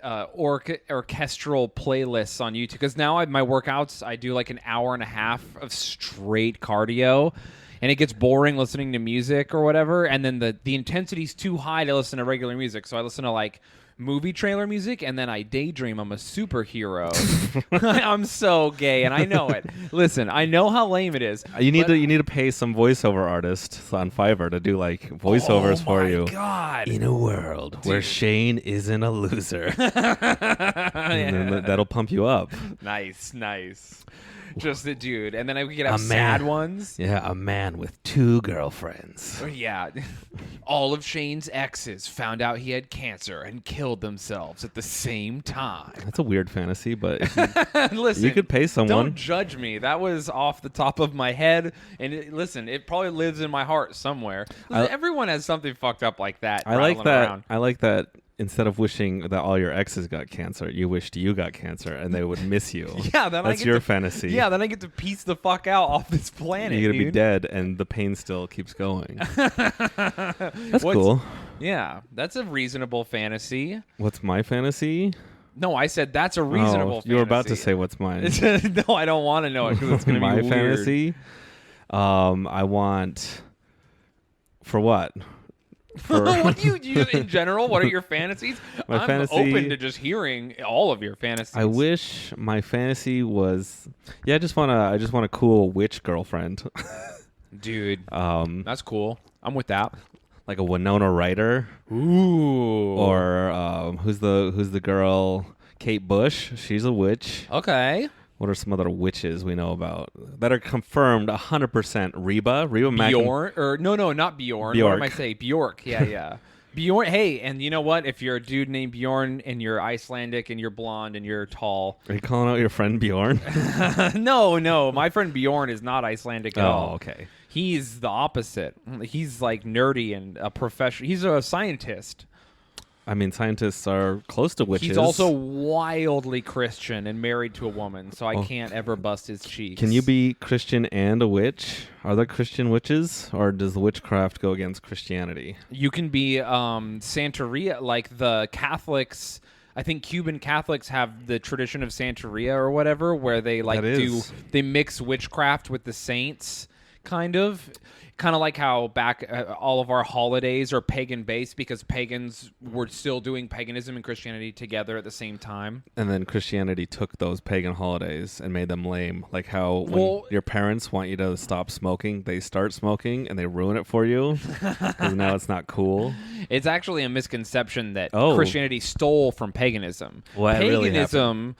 orchestral playlists on YouTube, because now my workouts, I do like an hour and a half of straight cardio, and it gets boring listening to music or whatever, and then the intensity's too high to listen to regular music, so I listen to like movie trailer music, and then I daydream I'm a superhero. I'm so gay, and I know it. Listen, I know how lame it is. You need to pay some voiceover artists on Fiverr to do like voiceovers for you. Oh my God! In a world where Shayne isn't a loser, and then that'll pump you up. Nice. Just the dude, and then we could have sad ones. Yeah, a man with 2 girlfriends. Yeah, all of Shayne's exes found out he had cancer and killed themselves at the same time. That's a weird fantasy, but listen, you could pay someone. Don't judge me. That was off the top of my head, and it probably lives in my heart somewhere. Everyone has something fucked up like that. I like that. Around. I like that. Instead of wishing that all your exes got cancer, you wished you got cancer and they would miss you. Yeah, that's your fantasy. Yeah, then I get to piece the fuck out off this planet. You're gonna be dead, and the pain still keeps going. That's cool. Yeah, that's a reasonable fantasy. What's my fantasy? No, I said that's a reasonable fantasy. You were about to say what's mine. No, I don't want to know it because it's gonna be my weird. fantasy. I want for what? What do you in general? What are your fantasies? I'm open to just hearing all of your fantasies. I wish my fantasy was, I just want a cool witch girlfriend. Dude, that's cool. I'm with that. Like a Winona Ryder. Ooh. Or who's the girl? Kate Bush. She's a witch. Okay. What are some other witches we know about that are confirmed 100%? Reba Bjorn, or no, not Bjorn. Bjork. What am I saying? Bjork. Yeah. Bjorn. Hey, and you know what? If you're a dude named Bjorn and you're Icelandic and you're blonde and you're tall, are you calling out your friend Bjorn? No. My friend Bjorn is not Icelandic at all. Oh, okay. He's the opposite. He's like nerdy and a professional. He's a scientist. I mean, scientists are close to witches. He's also wildly Christian and married to a woman, so I can't ever bust his cheeks. Can you be Christian and a witch? Are there Christian witches, or does the witchcraft go against Christianity? You can be Santeria, like the Catholics. I think Cuban Catholics have the tradition of Santeria or whatever, where they they mix witchcraft with the saints, kind of like how back all of our holidays are pagan-based because pagans were still doing paganism and Christianity together at the same time. And then Christianity took those pagan holidays and made them lame. Like how when your parents want you to stop smoking, they start smoking and they ruin it for you because now it's not cool. It's actually a misconception that Christianity stole from paganism. Well, paganism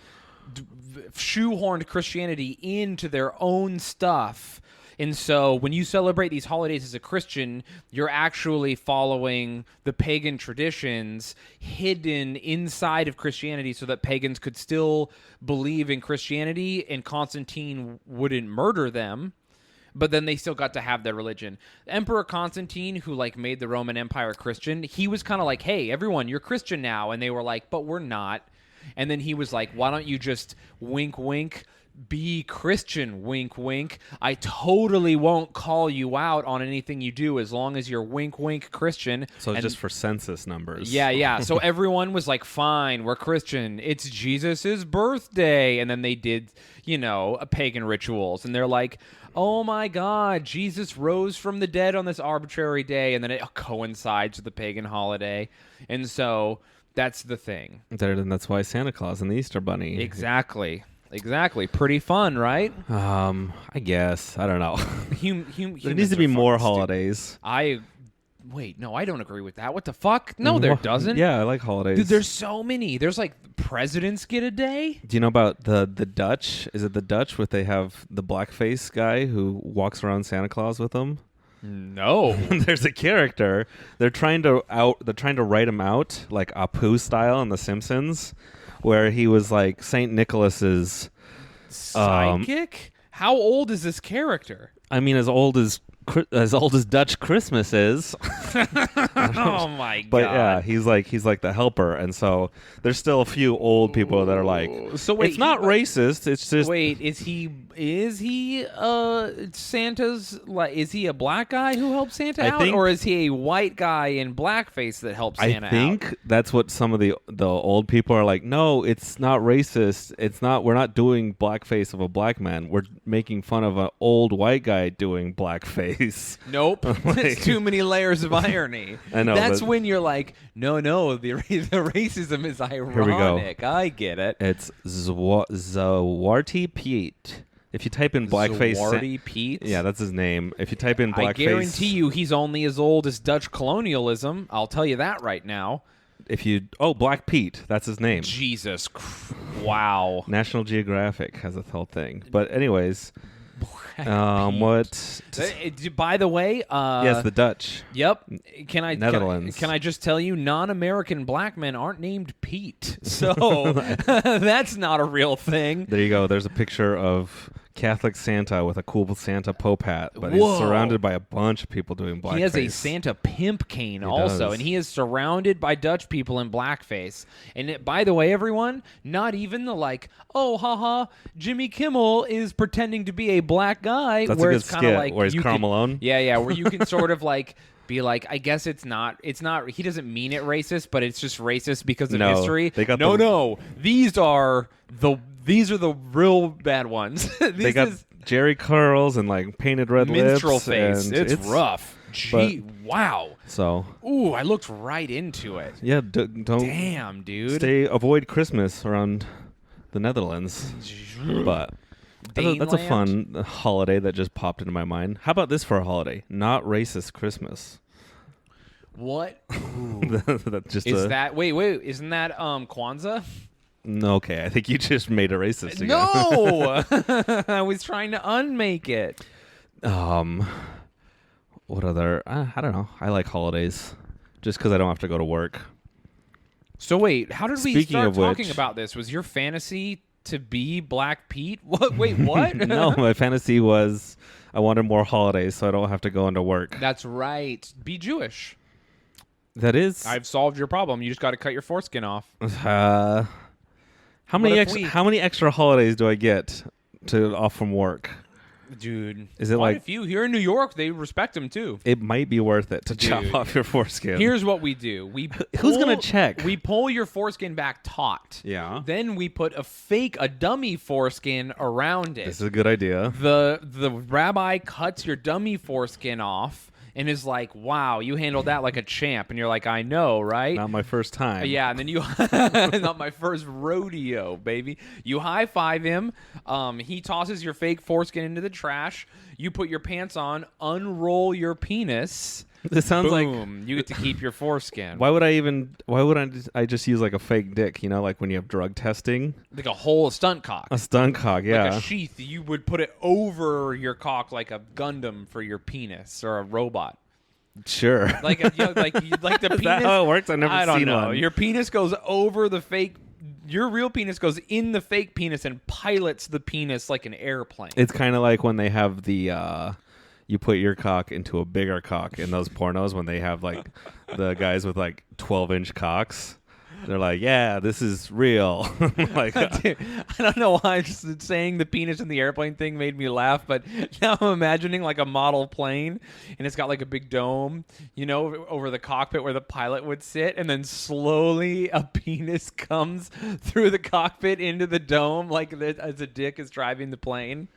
shoehorned Christianity into their own stuff. And so when you celebrate these holidays as a Christian, you're actually following the pagan traditions hidden inside of Christianity so that pagans could still believe in Christianity and Constantine wouldn't murder them. But then they still got to have their religion. Emperor Constantine, who made the Roman Empire Christian, he was kind of like, hey, everyone, you're Christian now. And they were like, but we're not. And then he was like, why don't you just wink, wink, be Christian, wink, wink. I totally won't call you out on anything you do as long as you're wink, wink Christian. So it's just for census numbers. Yeah. So everyone was like, fine, we're Christian. It's Jesus's birthday. And then they did, pagan rituals. And they're like, oh my God, Jesus rose from the dead on this arbitrary day. And then it coincides with the pagan holiday. And so that's the thing. And that's why Santa Claus and the Easter Bunny. Exactly. Pretty fun, right? I guess. I don't know. There needs to be more holidays. Wait, no, I don't agree with that. What the fuck? No, there doesn't. Yeah, I like holidays. Dude, there's so many. There's presidents get a day. Do you know about the Dutch? Is it the Dutch where they have the blackface guy who walks around Santa Claus with them? No. There's a character. They're trying to write him out like Apu style in The Simpsons, where he was like Saint Nicholas's sidekick. How old is this character? I mean, as old as as old as Dutch Christmas is. Oh my god! But yeah, he's like the helper, and so there's still a few old people that are like, so wait, it's not racist. It's just wait. Is he Santa's like? Is he a black guy who helps Santa out, or is he a white guy in blackface that helps Santa out? I think that's what some of the old people are like. No, it's not racist. It's not. We're not doing blackface of a black man. We're making fun of an old white guy doing blackface. Nope, it's too many layers of irony. I know. That's when you're like, no, the racism is ironic. Here we go. I get it. It's Zawarty Pete. If you type in blackface, Zawarty Pete. Yeah, that's his name. If you type in blackface, I guarantee you, he's only as old as Dutch colonialism. I'll tell you that right now. Black Pete, that's his name. Jesus, wow. National Geographic has a whole thing. But anyways, what? By the way, yes, the Dutch. Yep. Netherlands. Can I just tell you, non-American black men aren't named Pete, so that's not a real thing. There you go. There's a picture of Catholic Santa with a cool Santa Pope hat, but Whoa. He's surrounded by a bunch of people doing blackface. He has a Santa pimp cane also, and he is surrounded by Dutch people in blackface. And by the way, everyone, not even the like, oh, haha, Jimmy Kimmel is pretending to be a black guy. That's where a good it's kind of skit, like where he's Karl Malone. Yeah, where you can sort of like be like, I guess it's not. He doesn't mean it racist, but it's just racist because of history. No. These are the real bad ones. They got Jerry curls and like painted red minstrel lips. Face. It's rough. Wow. So. Ooh, I looked right into it. Yeah. Don't. Damn, dude. Avoid Christmas around the Netherlands. But that's a fun holiday that just popped into my mind. How about this for a holiday? Not racist Christmas. What? That's just wait, isn't that Kwanzaa? Okay, I think you just made it racist again. No! I was trying to unmake it. What other... I don't know. I like holidays just because I don't have to go to work. So wait, how did we start talking about this? Was your fantasy to be Black Pete? What? Wait, what? No, my fantasy was I wanted more holidays so I don't have to go into work. That's right. Be Jewish. That is... I've solved your problem. You just got to cut your foreskin off. How many extra holidays do I get off from work? Dude, is it like a few here in New York? They respect them too. It might be worth it to chop off your foreskin. Here's what we do: who's gonna check? We pull your foreskin back taut. Yeah. Then we put a dummy foreskin around it. This is a good idea. The rabbi cuts your dummy foreskin off. And is like, wow, you handled that like a champ. And you're like, I know, right? Not my first time. Yeah, and then you, not my first rodeo, baby. You high five him. He tosses your fake foreskin into the trash. You put your pants on, unroll your penis. This sounds Boom, you get to keep your foreskin. Why would I just use like a fake dick, like when you have drug testing? Like a stunt cock. A stunt cock, yeah. Like a sheath. You would put it over your cock like a Gundam for your penis or a robot. Sure. Like the penis. Is that how it works? I don't know. Your penis goes over the fake. Your real penis goes in the fake penis and pilots the penis like an airplane. It's kind of like when they have the... you put your cock into a bigger cock in those pornos when they have like the guys with like 12-inch cocks. They're like, yeah, this is real. Like, dude, I don't know why just saying the penis in the airplane thing made me laugh, but now I'm imagining like a model plane and it's got like a big dome, over the cockpit where the pilot would sit, and then slowly a penis comes through the cockpit into the dome like as a dick is driving the plane.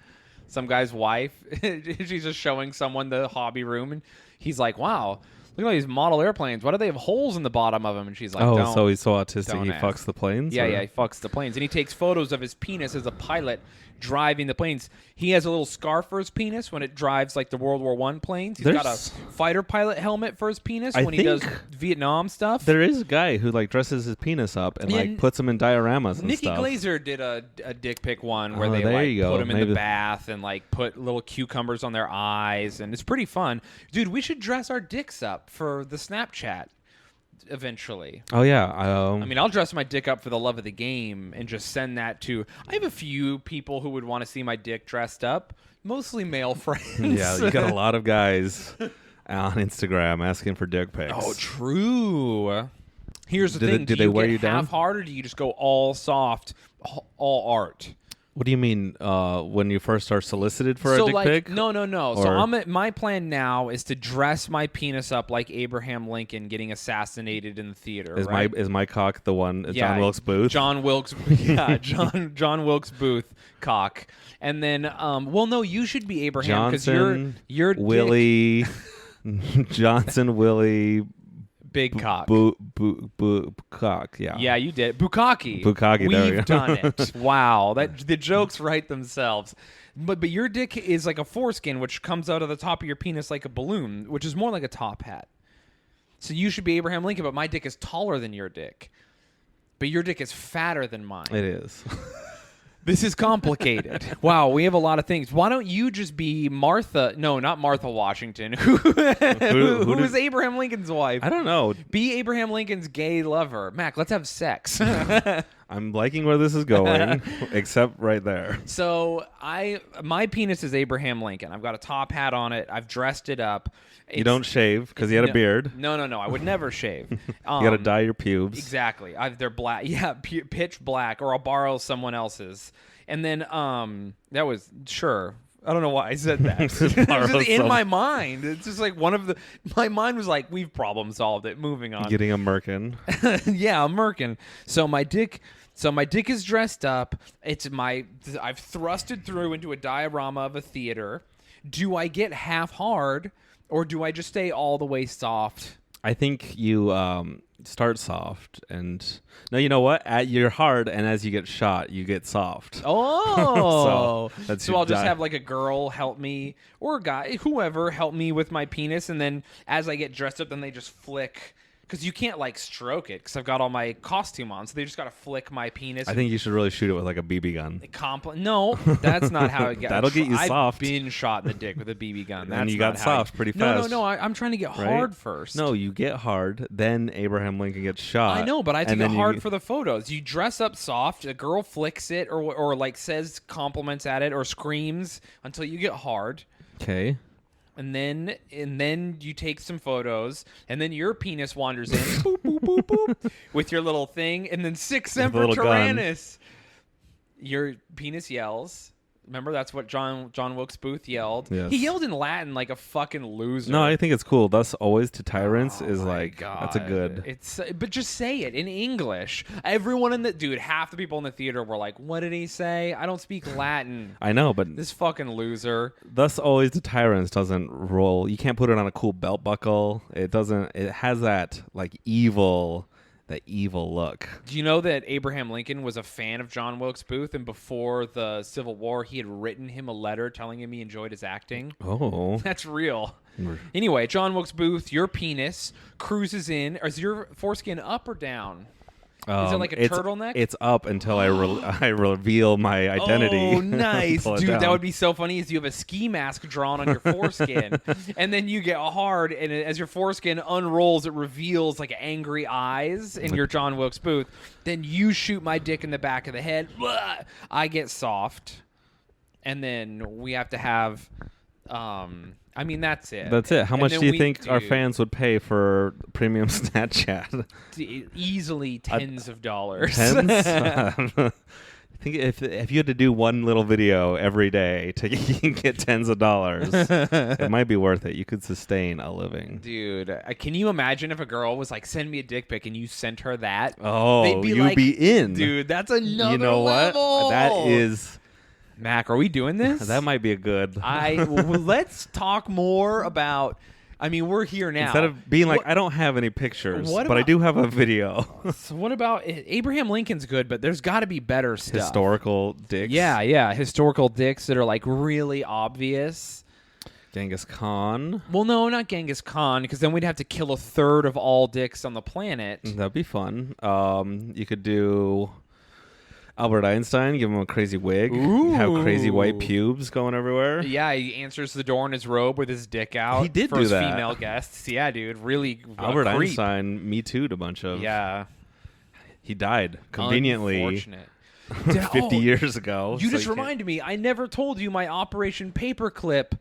Some guy's wife, she's just showing someone the hobby room, and he's like, wow, look at all these model airplanes. Why do they have holes in the bottom of them? And she's like, so he's so autistic he fucks the planes? Yeah, he fucks the planes. And he takes photos of his penis as a pilot driving the planes. He has a little scarf for his penis when it drives like the World War I planes. He's got a fighter pilot helmet for his penis when he does Vietnam stuff. There is a guy who like dresses his penis up and like puts him in dioramas and stuff. Nikki Glaser did a dick pic one where they put him in the bath and like put little cucumbers on their eyes, and it's pretty fun. Dude, we should dress our dicks up for the Snapchat. eventually. Oh yeah. I mean, I'll dress my dick up for the love of the game and just send that to. I have a few people who would want to see my dick dressed up, mostly male friends. Yeah, you got a lot of guys on Instagram asking for dick pics. Oh, true. Here's the thing: do do they you wear get you down? half hard, or do you just go all soft, all art? What do you mean when you first are solicited for a dick pic? No. Or- So my plan now is to dress my penis up like Abraham Lincoln getting assassinated in the theater. Is right? my cock the one? Yeah, John Wilkes Booth. John Wilkes. Yeah, John Wilkes Booth cock. And then, well, no, you should be Abraham because you're Willie Johnson Willie big cock. Cock. Yeah. Yeah, you did. Bukkake. Bukkake, there we We've go. done it. Wow. The jokes write themselves. But your dick is like a foreskin, which comes out of the top of your penis like a balloon, which is more like a top hat. So you should be Abraham Lincoln, but my dick is taller than your dick. But your dick is fatter than mine. It is. This is complicated. Wow, we have a lot of things. Why don't you just be Martha? No, not Martha Washington. Who is Abraham Lincoln's wife? I don't know. Be Abraham Lincoln's gay lover. Mac, let's have sex. I'm liking where this is going, except right there. So my penis is Abraham Lincoln. I've got a top hat on it. I've dressed it up. You don't shave because you had a beard. No. I would never shave. You got to dye your pubes. Exactly. They're black. Yeah, pitch black, or I'll borrow someone else's. And then that was sure. I don't know why I said that. It's just in my mind. It's just like my mind was like, we've problem solved it. Moving on. Getting a merkin. Yeah, a merkin. So my dick is dressed up. I've thrusted through into a diorama of a theater. Do I get half hard, or do I just stay all the way soft? I think you start soft, and no, you know what? You're hard, and as you get shot, you get soft. Oh, so I'll just have like a girl help me, or a guy, whoever, help me with my penis, and then as I get dressed up, then they just flick. Because you can't like stroke it because I've got all my costume on, so they just got to flick my penis. I think you should really shoot it with like a BB gun. No, that's not how it gets. That'll get you soft. I've been shot in the dick with a BB gun. That's and you not got how soft pretty fast. No. I'm trying to get hard first. No, you get hard, then Abraham Lincoln gets shot. I know, but I have to get hard for the photos. You dress up soft, a girl flicks it, or like says compliments at it, or screams until you get hard. Okay. And then you take some photos, and then your penis wanders in, boop, boop, boop, boop, with your little thing, and then Sic Semper Tyrannis. Your penis yells. Remember, that's what John Wilkes Booth yelled. Yes. He yelled in Latin like a fucking loser. No, I think it's cool. Thus always to tyrants is like God. that's a good. But just say it in English. Everyone half the people in the theater were like, "What did he say? I don't speak Latin." I know, but This fucking loser. thus always to tyrants doesn't roll. You can't put it on a cool belt buckle. It doesn't. It has that like evil look. Do you know that Abraham Lincoln was a fan of John Wilkes Booth, and before the Civil War, he had written him a letter telling him he enjoyed his acting? Oh, That's real. Anyway, John Wilkes Booth, your penis cruises in. Is your foreskin up or down? Is it like a turtleneck? It's up until I reveal my identity. Oh, nice. Pull it Dude, down. that would be so funny is you have a ski mask drawn on your foreskin, and then you get hard, and as your foreskin unrolls, it reveals like angry eyes in your John Wilkes Booth. Then you shoot my dick in the back of the head. Blah! I get soft, and then we have to have... I mean, that's it. That's it. How And much then do you think our fans would pay for premium Snapchat? Easily tens of dollars. Tens? I think if you had to do one little video every day to get tens of dollars, it might be worth it. You could sustain a living. Dude, can you imagine if a girl was like, send me a dick pic, and you sent her that? Oh, They'd be you'd like, be in. Dude, that's another You know level. what? That is... Mac, are we doing this? That might be a good... Let's talk more about... I mean, we're here now. Instead of being like, I don't have any pictures, but I do have a video. So what about... Abraham Lincoln's good, but there's got to be better stuff. Historical dicks. Yeah. Historical dicks that are like really obvious. Genghis Khan. Well, no, not Genghis Khan, because then we'd have to kill a third of all dicks on the planet. That'd be fun. You could do... Albert Einstein, give him a crazy wig. Ooh. Have crazy white pubes going everywhere. Yeah, he answers the door in his robe with his dick out. He did for do his that. female guests. Yeah, dude, really. Albert creep. Einstein, Me Too'd a bunch of. Yeah, He died conveniently unfortunate. 50 years ago. You so just reminded me. I never told you my Operation Paperclip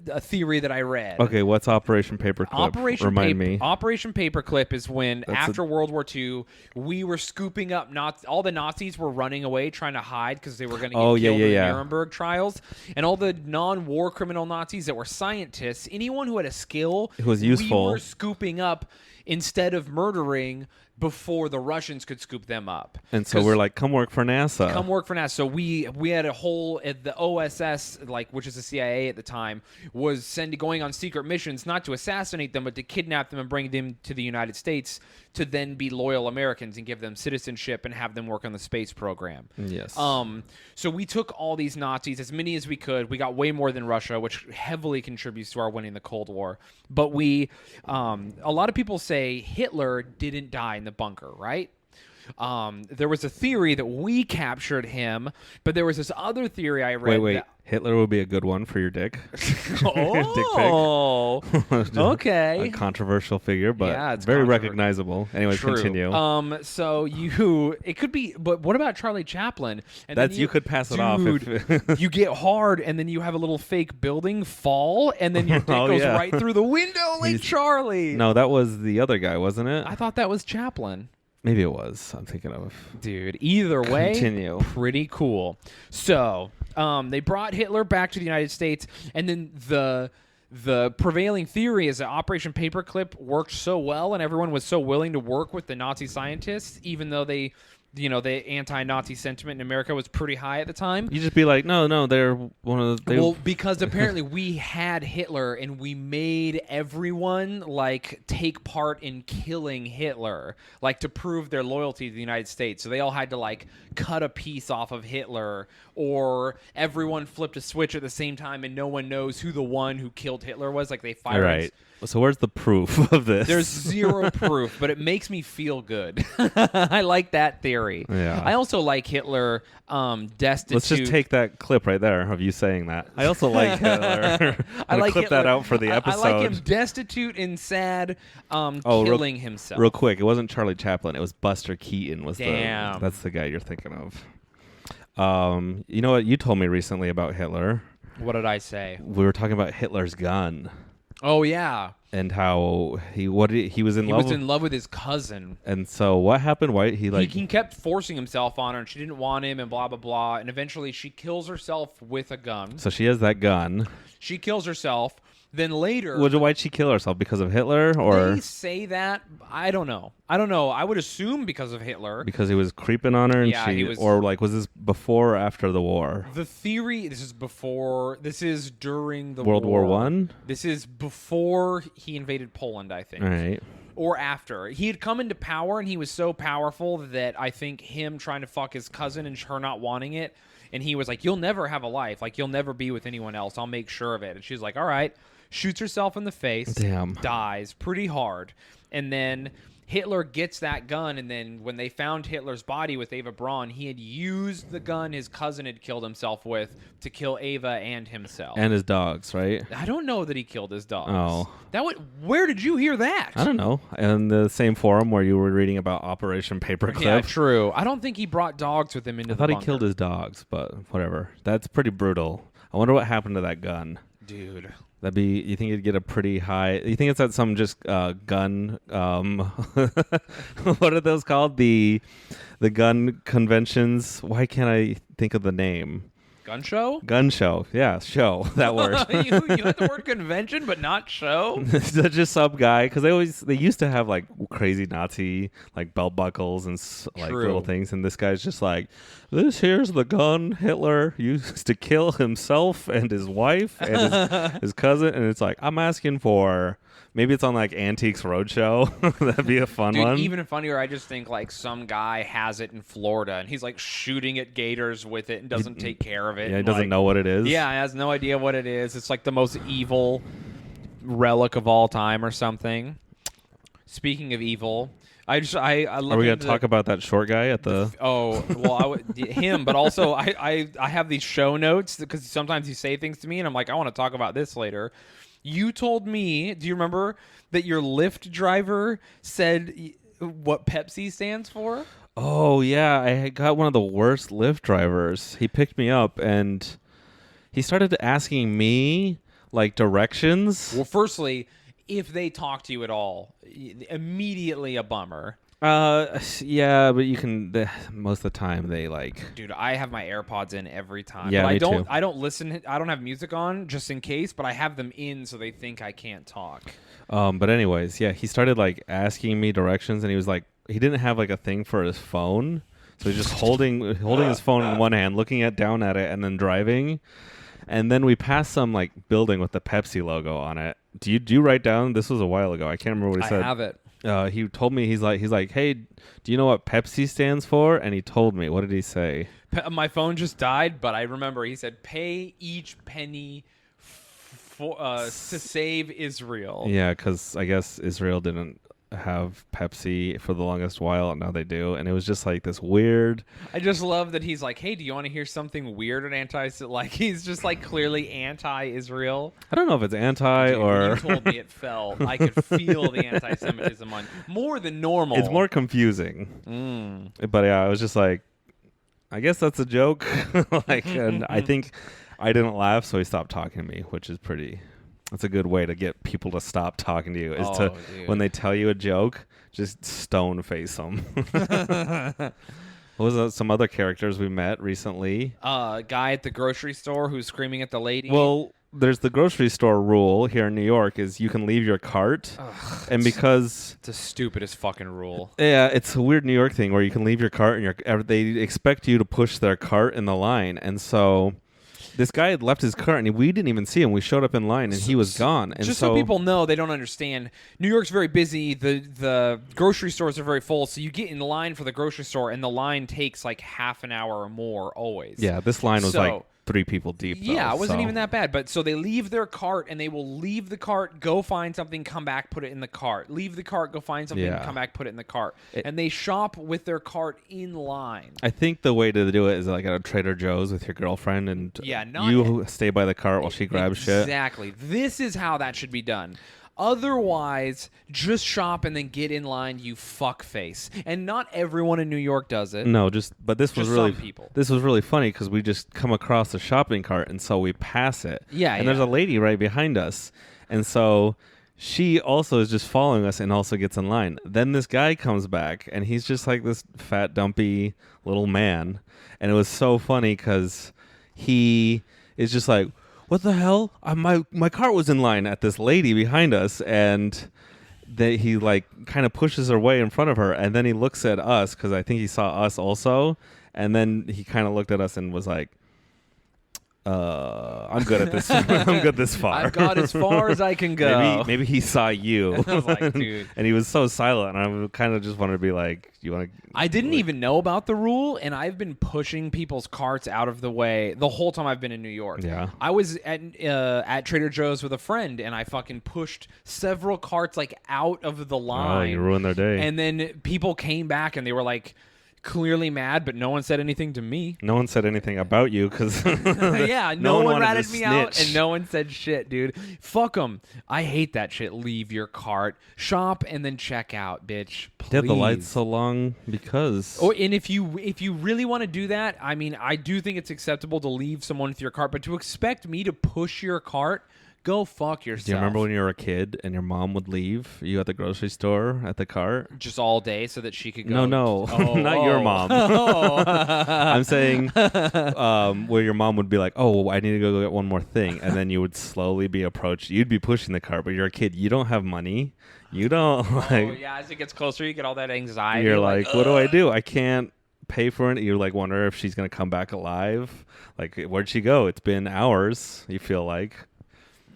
a theory that I read. Okay, what's Operation Paperclip? Remind me. Operation Paperclip is when That's after World War II, we were scooping up all the Nazis were running away trying to hide because they were going to get killed in the Nuremberg trials, and all the non-war criminal Nazis that were scientists, anyone who had a skill, it was useful. We were scooping up instead of murdering before the Russians could scoop them up. And so we're like, come work for NASA. Come work for NASA. So we had a whole the OSS, which is the CIA at the time, was going on secret missions not to assassinate them, but to kidnap them and bring them to the United States to then be loyal Americans and give them citizenship and have them work on the space program. Yes. So we took all these Nazis, as many as we could. We got way more than Russia, which heavily contributes to our winning the Cold War. But a lot of people say Hitler didn't die in the bunker, right? There was a theory that we captured him, but there was this other theory I read. Wait. Hitler would be a good one for your dick. Oh, okay. A controversial figure, but Yeah, it's very recognizable. Anyways, True. continue. So it could be, but what about Charlie Chaplin? And That's you could pass it off. If you get hard, and then you have a little fake building fall, and then your dick goes right through the window like Charlie. No, that was the other guy, wasn't it? I thought that was Chaplin. Maybe it was. I'm thinking of. Dude, either way, Continue. Pretty cool. So, they brought Hitler back to the United States, and then the prevailing theory is that Operation Paperclip worked so well, and everyone was so willing to work with the Nazi scientists, even though the anti-Nazi sentiment in America was pretty high at the time. You just be like, no, they're one of the. Well, because apparently we had Hitler, and we made everyone take part in killing Hitler, to prove their loyalty to the United States. So they all had to cut a piece off of Hitler, or everyone flipped a switch at the same time, and no one knows who the one who killed Hitler was. They fired. Right. So where's the proof of this? There's zero proof, but it makes me feel good. I like that theory. Yeah. I also like Hitler destitute. Let's just take that clip right there of you saying that. I also like Hitler. I like clip Hitler. that out for the episode. I like him destitute and sad, killing himself. Real quick, it wasn't Charlie Chaplin. It was Buster Keaton. Damn. That's the guy you're thinking of. You know what you told me recently about Hitler? What did I say? We were talking about Hitler's gun. Oh yeah, and how he was in love with his cousin. And so what happened? Why he kept forcing himself on her, and she didn't want him, and blah blah blah. And eventually, she kills herself with a gun. So she has that gun. She kills herself. Then later, why'd she kill herself? Because of Hitler, or they say that? I don't know. I would assume because of Hitler. Because he was creeping on her, and or was this before or after the war? The theory. This is before. This is during the World War I. This is before he invaded Poland, I think. All right. Or after. He had come into power, and he was so powerful that I think him trying to fuck his cousin and her not wanting it, and he was like, "You'll never have a life. You'll never be with anyone else. I'll make sure of it." And she's like, "All right." Shoots herself in the face. Damn. Dies pretty hard. And then Hitler gets that gun, and then when they found Hitler's body with Eva Braun, he had used the gun his cousin had killed himself with to kill Eva and himself. And his dogs, right? I don't know that he killed his dogs. Oh. Where did you hear that? I don't know. In the same forum where you were reading about Operation Paperclip. Yeah, true. I don't think he brought dogs with him into the bunker. I thought he killed his dogs, but whatever. That's pretty brutal. I wonder what happened to that gun. Dude. You think it'd get a pretty high? You think it's at some just gun? What are those called? The gun conventions. Why can't I think of the name? Gun show? Gun show. Yeah, show. That word. you like the word convention, but not show? That's just some guy, because they used to have crazy Nazi belt buckles and little things, and this guy's just this here's the gun Hitler used to kill himself and his wife and his cousin, and it's I'm asking for. Maybe it's on Antiques Roadshow. That'd be a fun one. Even funnier, I just think some guy has it in Florida and he's shooting at gators with it and doesn't take care of it. Yeah, he doesn't know what it is. Yeah, he has no idea what it is. It's the most evil relic of all time or something. Speaking of evil, I Are we gonna talk about that short guy at the? Oh well, him, but also I have these show notes because sometimes you say things to me and I'm like, I want to talk about this later. You told me, do you remember that your Lyft driver said what Pepsi stands for? Oh yeah, I got one of the worst Lyft drivers. He picked me up and he started asking me like directions. Well, firstly, if they talk to you at all, immediately a bummer. Yeah, but you can. Most of the time, they like. Dude, I have my AirPods in every time. Yeah, but me too. I don't listen. I don't have music on just in case, but I have them in so they think I can't talk. But anyways, yeah, he started like asking me directions, and he was like, he didn't have like a thing for his phone, so he's just holding his phone in one hand, looking down at it, and then driving. And then we passed some like building with the Pepsi logo on it. Do you write down? This was a while ago. I can't remember what he said. I have it. He told me he's like, hey, do you know what Pepsi stands for? And he told me. What did he say? My phone just died, but I remember he said, "Pay each penny to save Israel." Yeah, because I guess Israel didn't have Pepsi for the longest while, and now they do. And it was just like this weird. I just love that he's like, "Hey, do you want to hear something weird and like he's just like clearly anti-Israel." I don't know if it's anti Dude, or. when you told me it felt. I could feel the anti-Semitism on more than normal. It's more confusing. But yeah, I was just like, I guess that's a joke. Like, and I think I didn't laugh, so he stopped talking to me, which is pretty. That's a good way to get people to stop talking to you. Is dude. When they tell you a joke, just stone face them. What was some other characters we met recently? Guy at the grocery store who's screaming at the lady. Well, there's the grocery store rule here in New York is you can leave your cart, and because it's the stupidest fucking rule. Yeah, it's a weird New York thing where you can leave your cart and they expect you to push their cart in the line, and so. This guy had left his cart, and we didn't even see him. We showed up in line, and he was gone. And just so people know, they don't understand. New York's very busy. The grocery stores are very full, so you get in line for the grocery store, and the line takes like half an hour or more always. Yeah, this line was like 3 people deep. Yeah, though, it wasn't even that bad. But so they leave their cart, and they will leave the cart, go find something, come back, put it in the cart. Leave the cart, go find something, come back, put it in the cart. And they shop with their cart in line. I think the way to do it is like at a Trader Joe's with your girlfriend, and you stay by the cart while she grabs shit. Exactly. This is how that should be done. Otherwise, just shop and then get in line, you fuckface. And not everyone in New York does it. No, but this was really some people. This was really funny because we just come across a shopping cart, and so we pass it. Yeah, and there's a lady right behind us, and so she also is just following us and also gets in line. Then this guy comes back, and he's just like this fat, dumpy little man, and it was so funny because he is just like, what the hell? My cart was in line at this lady behind us, and he like kind of pushes her way in front of her, and then he looks at us because I think he saw us also, and then he kind of looked at us and was like, I'm good at this. I'm good this far. I've got as far as I can go. Maybe he saw you. I was like, dude. And he was so silent, and I kind of just wanted to be like, you want to... I didn't even know about the rule, and I've been pushing people's carts out of the way the whole time I've been in New York. Yeah. I was at Trader Joe's with a friend, and I fucking pushed several carts like out of the line. Oh, you ruined their day. And then people came back, and they were like, clearly mad, but no one said anything to me. No one said anything about you because yeah, no one ratted me out, snitch. and no one said shit, dude. Fuck them. I hate that shit. Leave your cart, shop, and then check out, bitch. Please. Yeah, the line's so long because. And if you really want to do that, I mean, I do think it's acceptable to leave someone with your cart, but to expect me to push your cart. Go fuck yourself. Do you remember when you were a kid and your mom would leave you at the grocery store at the cart? Just all day so that she could go? No. Not your mom. I'm saying where your mom would be like, oh, I need to go get one more thing. And then you would slowly be approached. You'd be pushing the cart, but you're a kid. You don't have money. You don't like... Oh, yeah, as it gets closer, you get all that anxiety. You're like, what do I do? I can't pay for it. You like wonder if she's going to come back alive. Like, where'd she go? It's been hours, you feel like.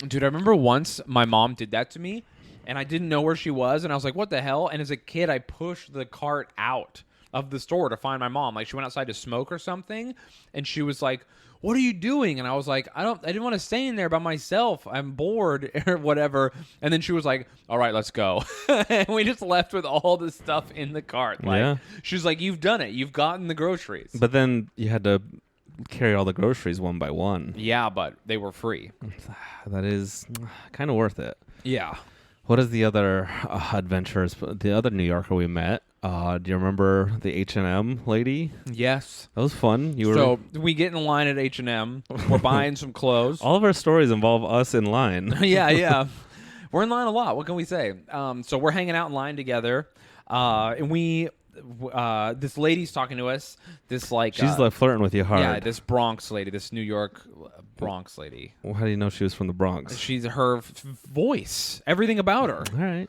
Dude, I remember once my mom did that to me, and I didn't know where she was, and I was like, what the hell? And as a kid, I pushed the cart out. of the store to find my mom. Like she went outside to smoke or something, and she was like, "What are you doing?" And I was like, I didn't want to stay in there by myself. I'm bored or whatever. And then she was like, "All right, let's go." And we just left with all the stuff in the cart. Like, Yeah. she was like, "You've done it. You've gotten the groceries." But then you had to carry all the groceries one by one. Yeah, but they were free. That is kind of worth it. Yeah. What is the other adventures? The other New Yorker we met. Do you remember the H&M lady? Yes. That was fun. So we get in line at H&M. We're buying some clothes. All of our stories involve us in line. Yeah. We're in line a lot. What can we say? So we're hanging out in line together, and this lady's talking to us. This like She's like flirting with you hard. Yeah, this Bronx lady, this New York Bronx lady. Well, how do you know she was from the Bronx? She's her voice, everything about her. All right.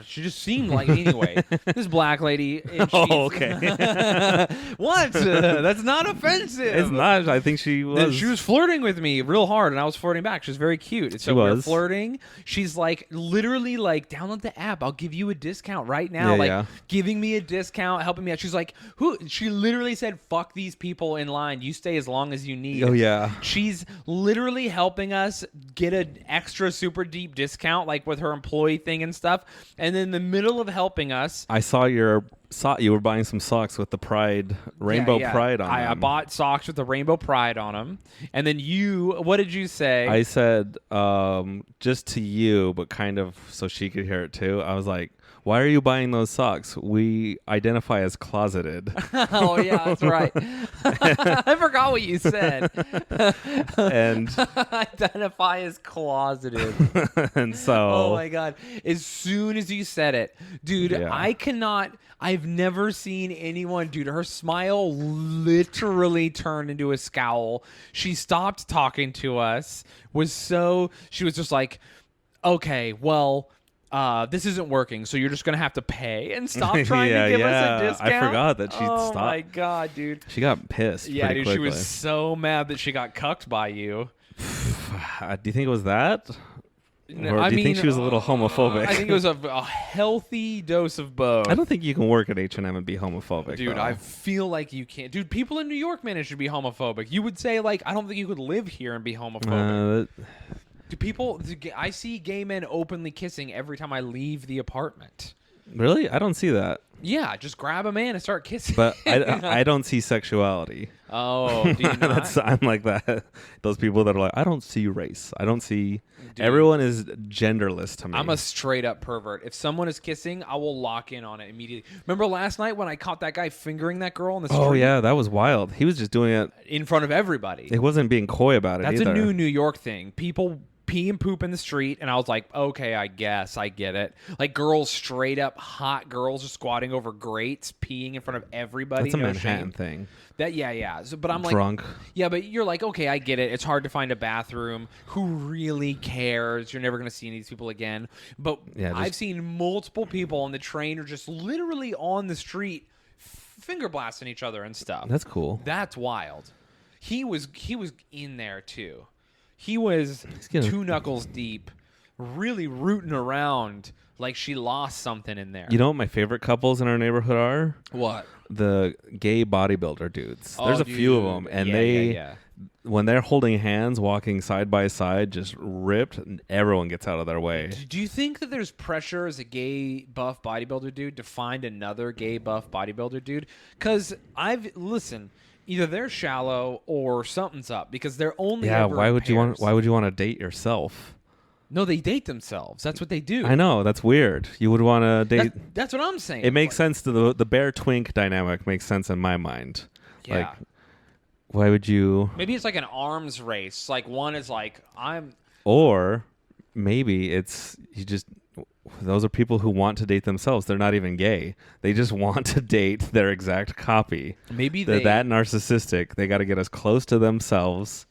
She just seemed like anyway. This black lady. And Oh, okay. What? That's not offensive. It's not. I think she was. She was flirting with me real hard, and I was flirting back. She was very cute. And so we're flirting. She's like, literally, like, download the app. I'll give you a discount right now. Giving me a discount, helping me out. She's like, who? She literally said, "Fuck these people in line. You stay as long as you need." Oh yeah. She's literally helping us get an extra super deep discount, like with her employee thing and stuff. And then in the middle of helping us, I saw you were buying some socks with the pride, rainbow pride on them. I bought socks with the rainbow pride on them. And then what did you say? I said, just to you, but kind of so she could hear it too. I was like, "Why are you buying those socks? We identify as closeted." Oh, yeah, that's right. I forgot what you said. And identify as closeted. And so. Oh, my God. As soon as you said it, dude, yeah. I've never seen anyone, dude, her smile literally turned into a scowl. She stopped talking to us, she was just like, "Okay, well, this isn't working, so you're just going to have to pay and stop trying to give us a discount." I forgot that she stopped. Oh, my God, dude. She got pissed. Yeah, dude, quickly. she was so mad that she got cucked by you. Do you think it was that? Or do you mean, think she was a little homophobic? I think it was a healthy dose of both. I don't think you can work at H&M and be homophobic. Dude, though. I feel like you can't. Dude, people in New York manage to be homophobic. You would say, like, I don't think you could live here and be homophobic. I see gay men openly kissing every time I leave the apartment. Really? I don't see that. Yeah, just grab a man and start kissing. But I don't see sexuality. Oh, do you not? I'm like that. Those people that are like, I don't see race. I don't see. Dude, everyone is genderless to me. I'm a straight up pervert. If someone is kissing, I will lock in on it immediately. Remember last night when I caught that guy fingering that girl on the street? Oh yeah, that was wild. He was just doing it in front of everybody. It wasn't being coy about it. That's either. a new New York thing. People pee and poop in the street, and I was like, okay, I guess I get it. Like girls, straight up hot girls, just squatting over grates, peeing in front of everybody. That's a no Manhattan shame. thing. Yeah. So, but I'm drunk. Like, yeah, but you're like, okay, I get it. It's hard to find a bathroom. Who really cares? You're never gonna see any of these people again. But I've seen multiple people on the train or just literally on the street, finger blasting each other and stuff. That's cool. That's wild. He was in there too. He was 2 knuckles deep, really rooting around like she lost something in there. You know what my favorite couples in our neighborhood are? What? The gay bodybuilder dudes. There's a few of them, and when they're holding hands, walking side by side, just ripped, and everyone gets out of their way. Do you think that there's pressure as a gay buff bodybuilder dude to find another gay buff bodybuilder dude? Because listen. Either they're shallow or something's up because they're only why would you want to date yourself? No, they date themselves. That's what they do. I know, that's weird. You would want to date. That's what I'm saying. It makes sense to the bear twink dynamic. Makes sense in my mind. Yeah. Like, why would you? Maybe it's like an arms race. Like one is like or maybe it's you just. Those are people who want to date themselves. They're not even gay. They just want to date their exact copy. Maybe they're that narcissistic. They got to get as close to themselves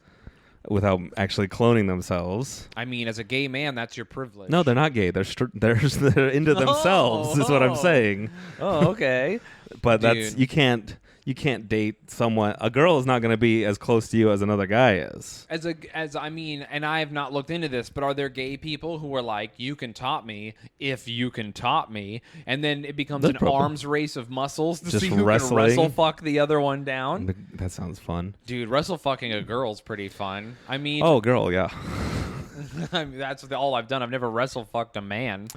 without actually cloning themselves. I mean, as a gay man, that's your privilege. No, they're not gay. They're into themselves. Is what I'm saying. Oh, okay. But you can't you can't date someone. A girl is not going to be as close to you as another guy is. As I mean, and I have not looked into this, but are there gay people who are like, you can top me if you can top me, and then it becomes an arms race of muscles to see who can wrestle fuck the other one down? That sounds fun. Dude, wrestle fucking a girl's pretty fun. I mean, oh, girl, yeah. I mean, that's all I've done. I've never wrestle fucked a man.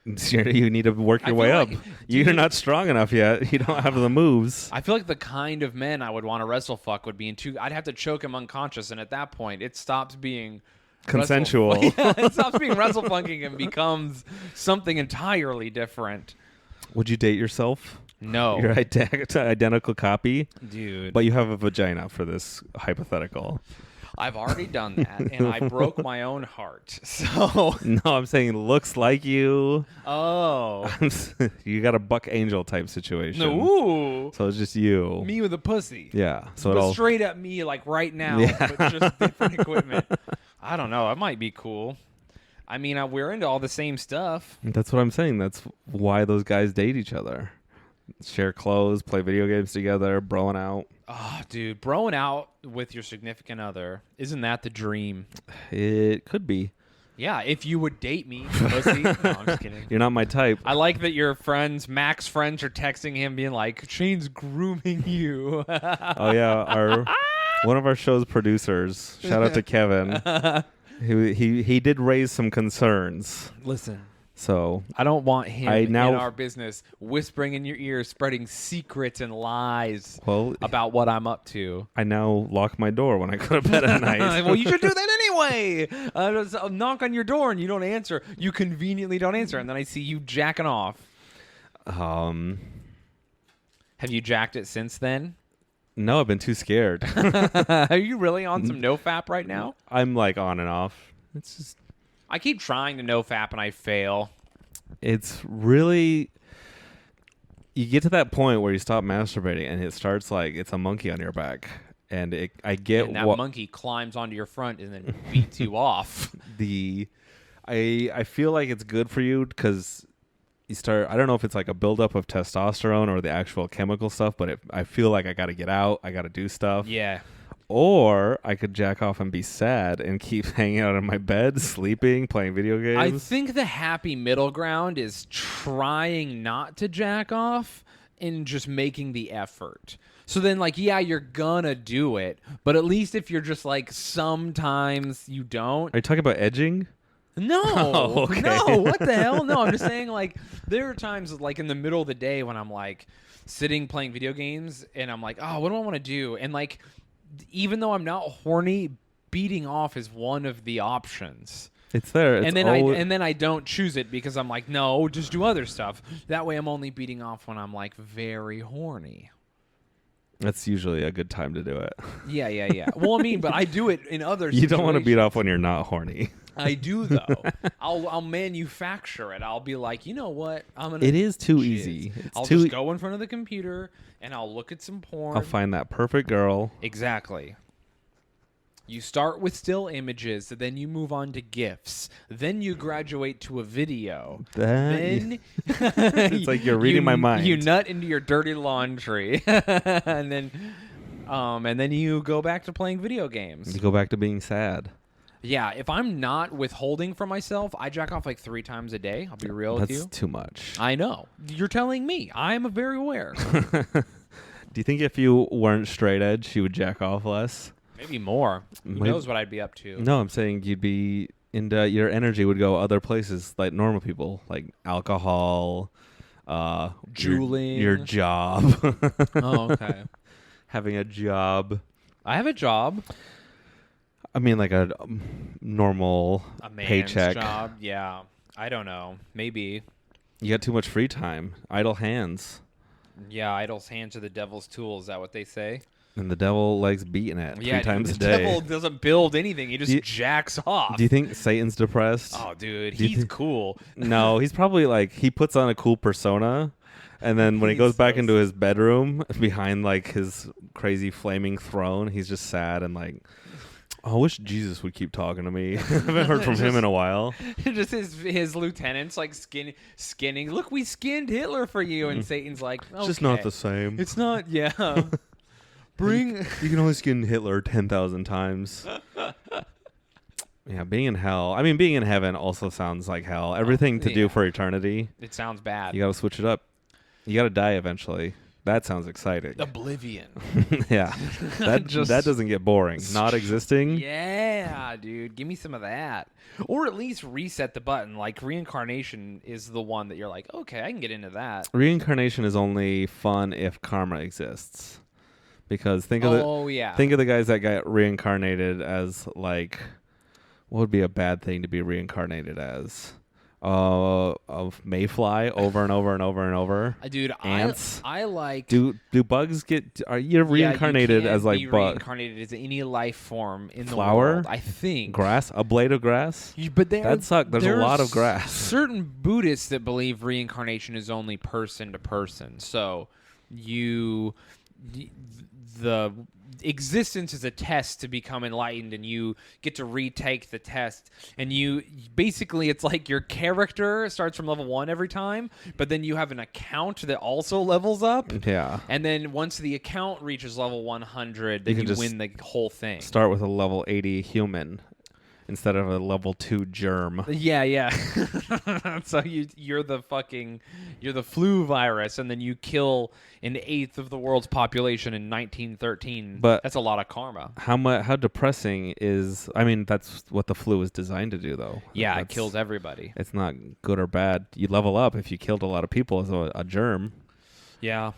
You need to work your way up. You're not strong enough yet. You don't have the moves. I feel like the kind of men I would want to wrestle fuck would be in two. I'd have to choke him unconscious, and at that point, it stops being consensual. It stops being wrestle fucking and becomes something entirely different. Would you date yourself? No. Your identical copy? Dude. But you have a vagina for this hypothetical. I've already done that, and I broke my own heart. So no, I'm saying looks like you. Oh, you got a Buck Angel type situation. Ooh. So it's just you. Me with a pussy. Yeah. So but straight up me, like right now, but just different equipment. I don't know. It might be cool. I mean, we're into all the same stuff. That's what I'm saying. That's why those guys date each other. Share clothes, play video games together, broing out. Oh, dude, broing out with your significant other. Isn't that the dream? It could be. Yeah, if you would date me, pussy. No, I'm just kidding. You're not my type. I like that your friends, Mac's friends, are texting him being like, Shayne's grooming you. Oh, yeah. One of our show's producers, shout out to Kevin, he did raise some concerns. Listen. So I don't want him in our business whispering in your ear, spreading secrets and lies about what I'm up to. I now lock my door when I go to bed at night. Well, you should do that anyway. I'll knock on your door and you don't answer. You conveniently don't answer, and then I see you jacking off. Have you jacked it since then? No, I've been too scared. Are you really on some nofap right now? I'm like on and off. It's just. I keep trying to nofap and I fail. It's really... You get to that point where you stop masturbating and it starts like it's a monkey on your back. And that monkey climbs onto your front and then beats you off. I feel like it's good for you because you start... I don't know if it's like a buildup of testosterone or the actual chemical stuff, but I feel like I got to get out. I got to do stuff. Yeah. Or I could jack off and be sad and keep hanging out in my bed, sleeping, playing video games. I think the happy middle ground is trying not to jack off and just making the effort. So then, like, yeah, you're gonna do it, but at least if you're just like, sometimes you don't. Are you talking about edging? No, okay. No, what the hell? No, I'm just saying, like, there are times, like, in the middle of the day when I'm, like, sitting playing video games, and I'm like, oh, what do I want to do? And, like, even though I'm not horny, beating off is one of the options. It's there. And then I don't choose it because I'm like, no, just do other stuff. That way I'm only beating off when I'm like very horny. That's usually a good time to do it. Yeah. Well, I mean, but I do it in other situations. You don't want to beat off when you're not horny. I do though. I'll manufacture it. I'll be like, you know what? It is too easy. I'll just go in front of the computer and I'll look at some porn. I'll find that perfect girl. Exactly. You start with still images, then you move on to GIFs, then you graduate to a video. Then it's like you're reading my mind. You nut into your dirty laundry, and then you go back to playing video games. You go back to being sad. Yeah, if I'm not withholding from myself, I jack off like 3 times a day. I'll be real with you. That's too much. I know. You're telling me. I am very aware. Do you think if you weren't straight edge, you would jack off less? Maybe more. Who knows what I'd be up to? No, I'm saying you'd be into your energy would go other places like normal people, like alcohol, drooling, your job. Oh, okay. Having a job. I have a job. I mean, like a normal paycheck job. Yeah, I don't know. Maybe you got too much free time. Idle hands. Yeah, idle hands are the devil's tools. Is that what they say? And the devil likes beating it 3 times a day. The devil doesn't build anything. He just jacks off. Do you think Satan's depressed? Oh, dude, he's cool. No, he's probably like, he puts on a cool persona. And then when he goes back into his bedroom behind like his crazy flaming throne, he's just sad and like, I wish Jesus would keep talking to me. I haven't heard from him in a while. Just his lieutenants like skinning. Look, we skinned Hitler for you, and Satan's like, okay. It's just not the same. It's not. Yeah. Bring. You can only skin Hitler 10,000 times. Yeah, being in hell. I mean, being in heaven also sounds like hell. Everything to do for eternity. It sounds bad. You got to switch it up. You got to die eventually. That sounds exciting. Oblivion. Yeah. That doesn't get boring. Not existing. Yeah, dude. Give me some of that. Or at least reset the button. Like reincarnation is the one that you're like, okay, I can get into that. Reincarnation is only fun if karma exists. Because think of the guys that got reincarnated as like, what would be a bad thing to be reincarnated as? Of mayfly over and over and over and over. Dude, ants. I like. Do bugs get? Are you reincarnated as like bug? Reincarnated as any life form in the flower? world. I think Grass, a blade of grass. But that sucks. There's a lot of grass. Certain Buddhists that believe reincarnation is only person to person. So the existence is a test to become enlightened, and you get to retake the test, and you basically, it's like your character starts from level 1 every time, but then you have an account that also levels up. Yeah. And then once the account reaches level 100, then you win the whole thing. Start with a level 80 human instead of a level 2 germ. Yeah. So you're the flu virus, and then you kill an eighth of the world's population in 1913. But that's a lot of karma. How depressing is? I mean, that's what the flu is designed to do, though. Yeah, it kills everybody. It's not good or bad. You level up if you killed a lot of people as a germ. Yeah,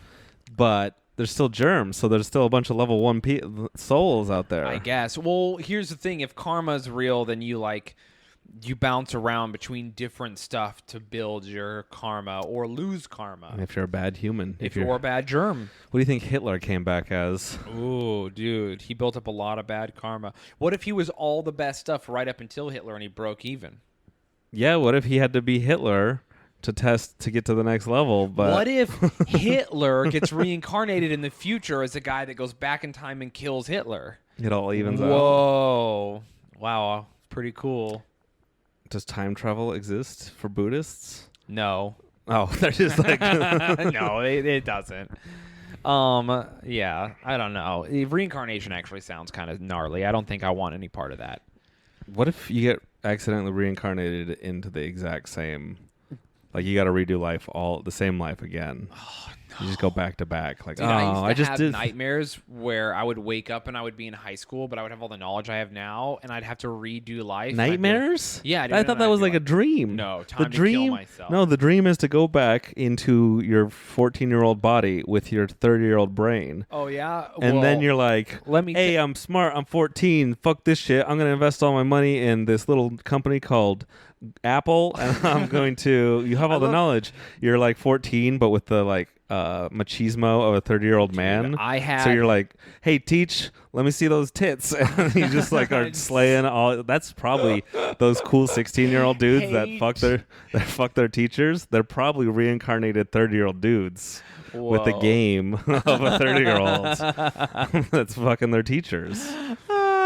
but there's still germs, so there's still a bunch of level 1 souls out there. I guess. Well, here's the thing. If karma's real, then you bounce around between different stuff to build your karma or lose karma. And if you're a bad human. If you're a bad germ. What do you think Hitler came back as? Ooh, dude. He built up a lot of bad karma. What if he was all the best stuff right up until Hitler and he broke even? Yeah, what if he had to be Hitler to test to get to the next level? But what if Hitler gets reincarnated in the future as a guy that goes back in time and kills Hitler? It all evens out. Whoa. Wow. Pretty cool. Does time travel exist for Buddhists? No. Oh, they're just like no, it doesn't. Yeah, I don't know. Reincarnation actually sounds kind of gnarly. I don't think I want any part of that. What if you get accidentally reincarnated into the exact same? Like you got to redo the same life again. Oh, no. You just go back to back. Like, dude, I used to have nightmares where I would wake up and I would be in high school, but I would have all the knowledge I have now, and I'd have to redo life. Nightmares? Yeah, I thought that was like a dream. No, time to kill myself. No, the dream is to go back into your 14-year-old body with your 30-year-old brain. Oh yeah, and then you're like, hey, I'm smart. I'm 14. Fuck this shit. I'm gonna invest all my money in this little company called Apple, and I'm going to. You have all the knowledge. You're like 14, but with the machismo of a 30-year-old man. So you're like, hey, teach, let me see those tits. And you just like are slaying all. That's probably those cool 16-year-old dudes that fuck their teachers. They're probably reincarnated 30-year-old dudes. Whoa. With the game of a 30-year-old that's fucking their teachers.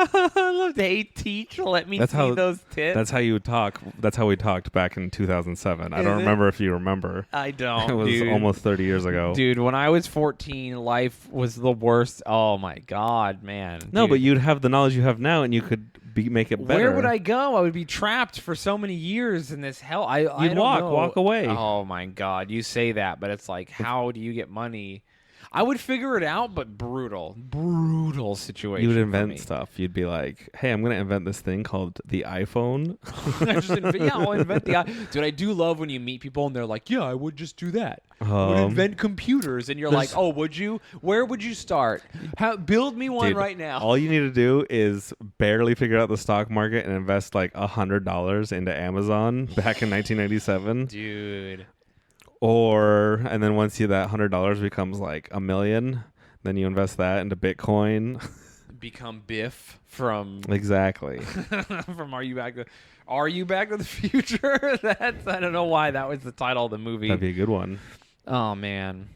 I love to hey teach. Let me see those tits. That's how you talk. That's how we talked back in 2007. I don't remember if you remember. I don't. It was almost 30 years ago. Dude, when I was 14, life was the worst. Oh my god, man. No, but you'd have the knowledge you have now, and you could make it better. Where would I go? I would be trapped for so many years in this hell. You'd walk away. Oh my god, you say that, but it's like, how do you get money? I would figure it out, but brutal situation. You would invent stuff. You'd be like, hey, I'm going to invent this thing called the iPhone. I'll invent the iPhone. Dude, I do love when you meet people and they're like, yeah, I would just do that. I would invent computers. And you're like, oh, would you? Where would you start? Build me one right now. All you need to do is barely figure out the stock market and invest like $100 into Amazon back in 1997. Dude. And then once that $100 becomes like $1 million, then you invest that into Bitcoin. Become Biff from exactly from Are You Back to the Future? I don't know why that was the title of the movie. That'd be a good one. Oh man,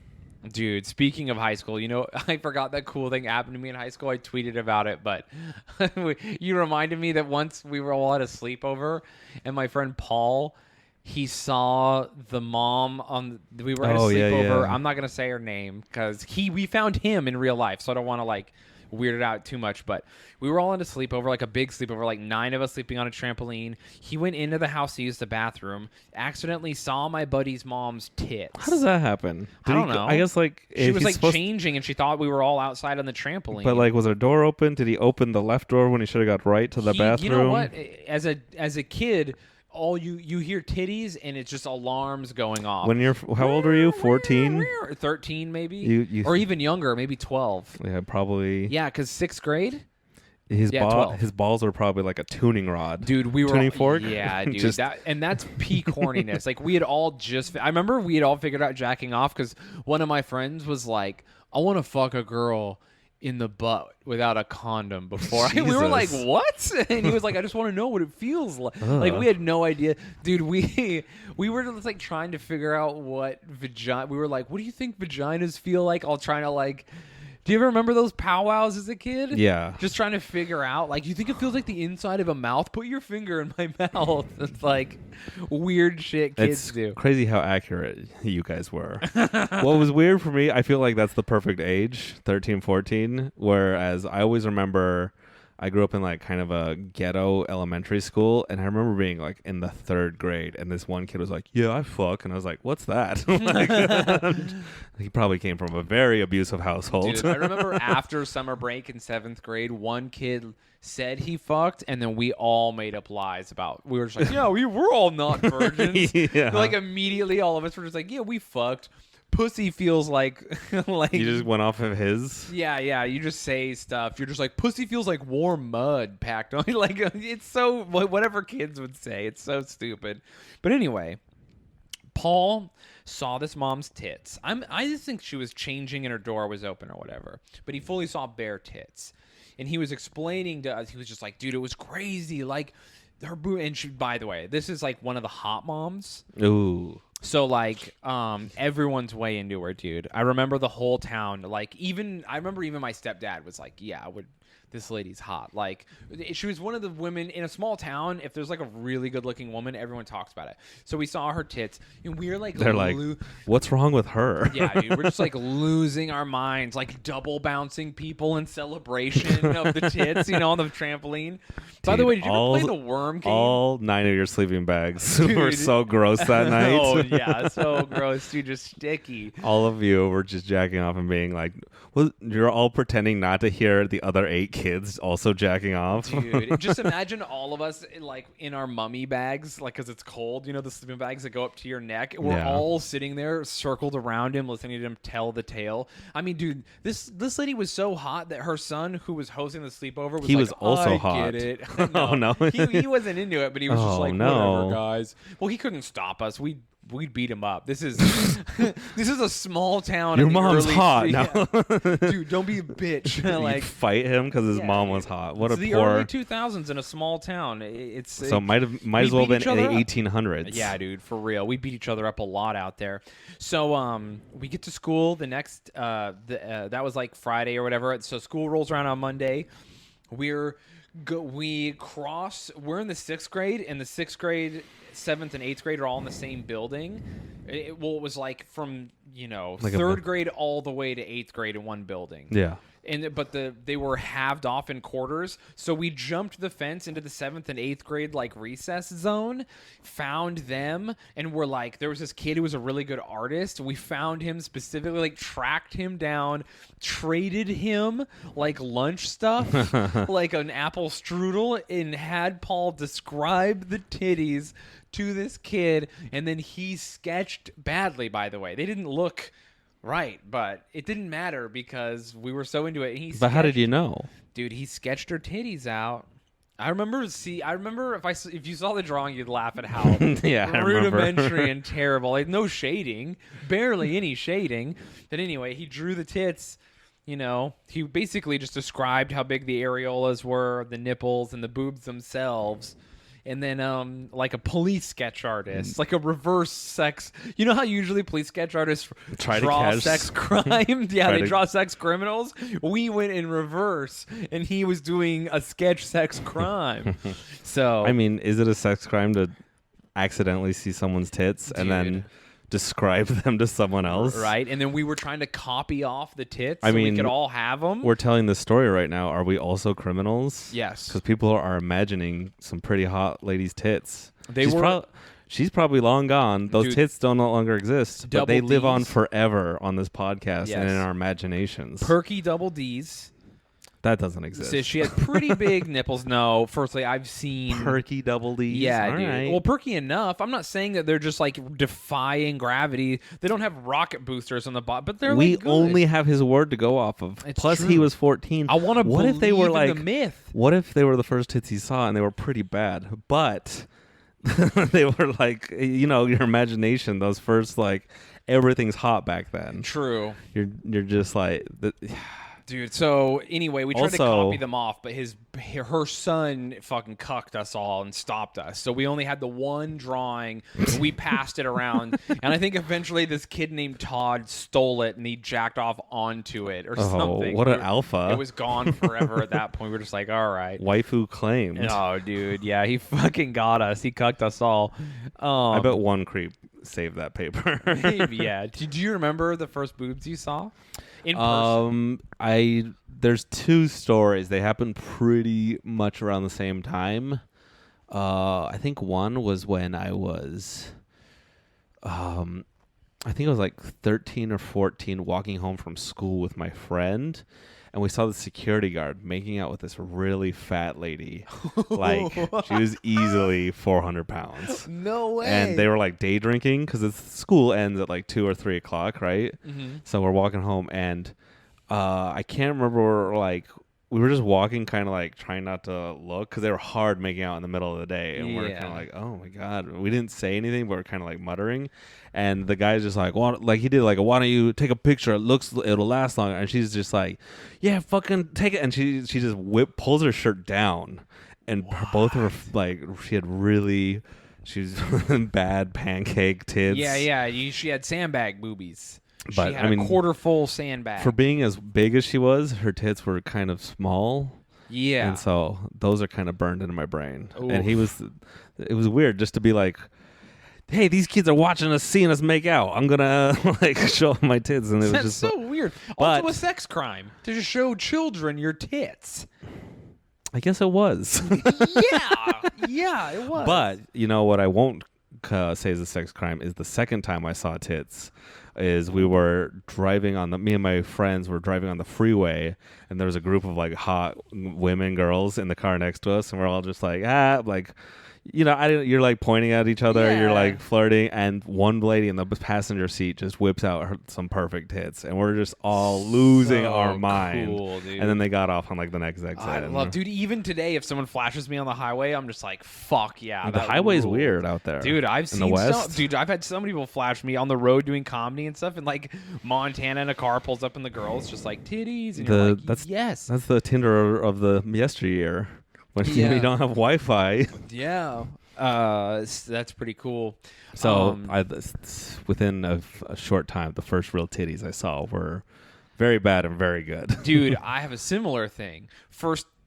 Dude, speaking of high school, I forgot that cool thing happened to me in high school. I tweeted about it, but you reminded me that once we were all at a sleepover, and my friend Paul, he saw the mom we were at a Oh, yeah, sleepover. yeah. I'm not gonna say her name because we found him in real life, so I don't want to like weird it out too much. But we were all in a sleepover, like a big sleepover, like 9 of us sleeping on a trampoline. He went into the house to use the bathroom, accidentally saw my buddy's mom's tits. How does that happen? I don't know. I guess like She if was he's like supposed- changing, and she thought we were all outside on the trampoline. But like, was her door open? Did he open the left door when he should have got right to the bathroom? You know what? As a kid, all you hear titties, and it's just alarms going off. When you're how old are you? 14? 13 maybe, You- or even younger, maybe 12. Yeah, probably. Yeah, because 6th grade. His Yeah, 12. his balls are probably like a tuning rod. Dude, we were tuning fork. Yeah, dude, Just- that's peak horniness. Like we had all I remember we had all figured out jacking off because one of my friends was like, "I want to fuck a girl in the butt without a condom before." We were like, Jesus. "What?" And he was like, "I just want to know what it feels like." Like we had no idea, dude. We were just like trying to figure out what vagina. We were like, "What do you think vaginas feel like?" All trying to like. Do you ever remember those powwows as a kid? Yeah. Just trying to figure out, like, you think it feels like the inside of a mouth? Put your finger in my mouth. It's like weird shit kids It's do. crazy how accurate you guys were. What was weird for me, I feel like that's the perfect age, 13, 14, whereas I always remember I grew up in like kind of a ghetto elementary school, and I remember being like in the 3rd grade, and this one kid was like, "Yeah, I fuck," and I was like, "What's that?" Like, he probably came from a very abusive household. Dude, I remember after summer break in 7th grade, one kid said he fucked, and then we all made up lies about. We were just like, "Yeah, we're all not virgins." Yeah. Like immediately, all of us were just like, "Yeah, we fucked." Pussy feels like like You just went off of his. Yeah. You just say stuff. You're just like, pussy feels like warm mud packed on. Like, it's so whatever kids would say. It's so stupid. But anyway, Paul saw this mom's tits. I just think she was changing and her door was open or whatever. But he fully saw bare tits, and he was explaining to us. He was just like, dude, it was crazy. Like her boo. And she, by the way, this is like one of the hot moms. Ooh. So like everyone's way into her, dude. I remember the whole town, like I remember even my stepdad was like, "Yeah, this lady's hot." Like she was one of the women in a small town. If there's like a really good looking woman, everyone talks about it. So we saw her tits, and we were like, They're like, "What's wrong with her?" yeah, dude, we're just like losing our minds, like double bouncing people in celebration of the tits, on the trampoline. By the Dude, way, did you ever play the worm game? All 9 of your sleeping bags were Dude. so gross that night. Oh yeah, so gross, dude, just sticky. All of you were just jacking off and being like, well, you're all pretending not to hear the other 8 kids also jacking off. Dude, just imagine all of us like in our mummy bags, like because it's cold, the sleeping bags that go up to your neck. We're Yeah. all sitting there circled around him, listening to him tell the tale. I mean, dude, this lady was so hot that her son, who was hosting the sleepover, was He like, was also I hot. Get it. Oh, no. he wasn't into it, but he was just Oh, like, no. whatever, guys. Well, he couldn't stop us. We'd beat him up. This is this is a small town. Your in the mom's early- hot. Yeah. No. Dude, don't be a bitch. You'd Like, fight him because his yeah, mom dude. was hot. What it's a the poor. early 2000s in a small town. So might as we well beat been each in other the up. 1800s. Yeah, dude, for real. We beat each other up a lot out there. So we get to school the next that was like Friday or whatever. So school rolls around on Monday. We're in the 6th grade, and the 6th grade, 7th and 8th grade are all in the same building. It was like from Like a- 3rd grade all the way to 8th grade in one building. Yeah. But they were halved off in quarters, so we jumped the fence into the 7th and 8th grade like recess zone, found them, and we're like, there was this kid who was a really good artist. We found him specifically, like tracked him down, traded him like lunch stuff, like an apple strudel, and had Paul describe the titties to this kid, and then he sketched badly. By the way, they didn't look right, but it didn't matter because we were so into it. And But how did you know? Dude, he sketched her titties out. I remember if you saw the drawing, you'd laugh at how Yeah, I remember. rudimentary and terrible. Like no shading, barely any shading. But anyway, he drew the tits. He basically just described how big the areolas were, the nipples, and the boobs themselves. and then like a police sketch artist, like a reverse sex. You know how usually police sketch artists Try to draw catch- sex crime? Yeah, Try they to- draw sex criminals. We went in reverse, and he was doing a sketch sex crime. So I mean, is it a sex crime to accidentally see someone's tits and then Dude. describe them to someone else? right, and then we were trying to copy off the tits. I so we mean, could all have them. We're telling this story right now. Are we also criminals? Yes. Because people are imagining some pretty hot ladies' tits. They she's were- she's probably long gone. Those Dude, tits don't no longer exist, but they double live on Ds. forever on this podcast and Yes. in our imaginations. Perky double D's. That doesn't exist. So she had pretty big nipples. No, firstly, I've seen Perky double D's. Yeah, All dude. right. Well, perky enough. I'm not saying that they're just like defying gravity. They don't have rocket boosters on the bottom, but they're we like, good. only have his word to go off of. It's Plus, true. he was 14. I want to What if they were in like the myth. What if they were the first tits he saw and they were pretty bad, but they were like, your imagination. Those first like everything's hot back then. True, You're just like. dude. So anyway, we tried to Also- copy them off, but her son fucking cucked us all and stopped us. So we only had the one drawing. And we passed it around, and I think eventually this kid named Todd stole it and he jacked off onto it or something. what an We- alpha. It was gone forever at that point. We were just like, all right. Waifu claimed. Oh, dude, yeah, he fucking got us. He cucked us all. I bet one creep saved that paper. Maybe, yeah. Do you remember the first boobs you saw in person? There's two stories. They happened pretty much around the same time. I think one was when I was, I think I was like 13 or 14, walking home from school with my friend, and we saw the security guard making out with this really fat lady. Like, she was easily 400 pounds. No way. And they were like day drinking because the school ends at like 2 or 3 o'clock, right? Mm-hmm. So we're walking home, and I can't remember, like, we were just walking kind of like trying not to look because they were hard making out in the middle of the day. And we're Yeah. kind of like, oh my God. We didn't say anything, but we're kind of like muttering. And the guy's just like, he did like, why don't you take a picture? It'll last longer. And she's just like, yeah, fucking take it. And she just pulls her shirt down. And both of her, like, she was bad pancake tits. Yeah. She had sandbag boobies. But, she had I mean, a quarter full sandbag. For being as big as she was, her tits were kind of small. yeah. And so those are kind of burned into my brain. And Oof. it was weird just to be like, hey, these kids are watching us, seeing us make out. I'm going to like show them my tits. And it was That's just so weird. But- Also a sex crime to just show children your tits. I guess it was. Yeah, it was. But you know what I won't say is a sex crime is the second time I saw tits. Is we were driving me and my friends were driving on the freeway, and there was a group of like hot women, girls in the car next to us, and we're all just like, like, you're like pointing at each other, you're Yeah. like flirting, and one lady in the passenger seat just whips out some perfect tits, and we're just all losing So our mind. cool, dude. And then they got off on like the next exit. I love, dude. Even today, if someone flashes me on the highway, I'm just like, "Fuck yeah!" The that highway's ruled. weird out there, dude. I've in the seen West. dude. I've had some people flash me on the road doing comedy and stuff, and like Montana, and a car pulls up, and the girl's just like titties, and you're like, yes, That's the Tinder of the yesteryear when Yeah. you don't have Wi-Fi. yeah. That's pretty cool. So within a short time, the first real titties I saw were very bad and very good. Dude, I have a similar thing.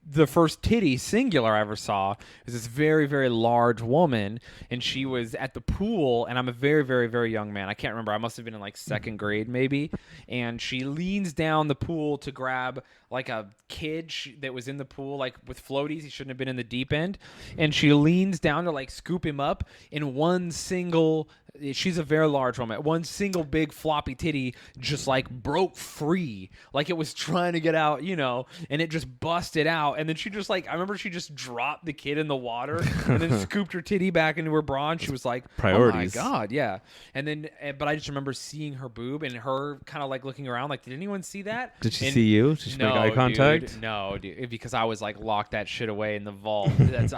The first titty singular I ever saw is this very, very large woman, and she was at the pool, and I'm a very, very, very young man. I can't remember. I must have been in like second grade maybe, and she leans down the pool to grab like a kid that was in the pool, like with floaties. He shouldn't have been in the deep end, and she leans down to like scoop him up in one single. She's a very large woman. One single big floppy titty just like broke free, like it was trying to get out, and it just busted out. And then she just like, I remember she just dropped the kid in the water and then scooped her titty back into her bra, and she was like, Priorities. "Oh my God, yeah." And then, but I just remember seeing her boob and her kind of like looking around, like, "Did anyone see that?" Did she And- see you? Did she make eye contact? Dude, no, dude, because I was like locked that shit away in the vault. That's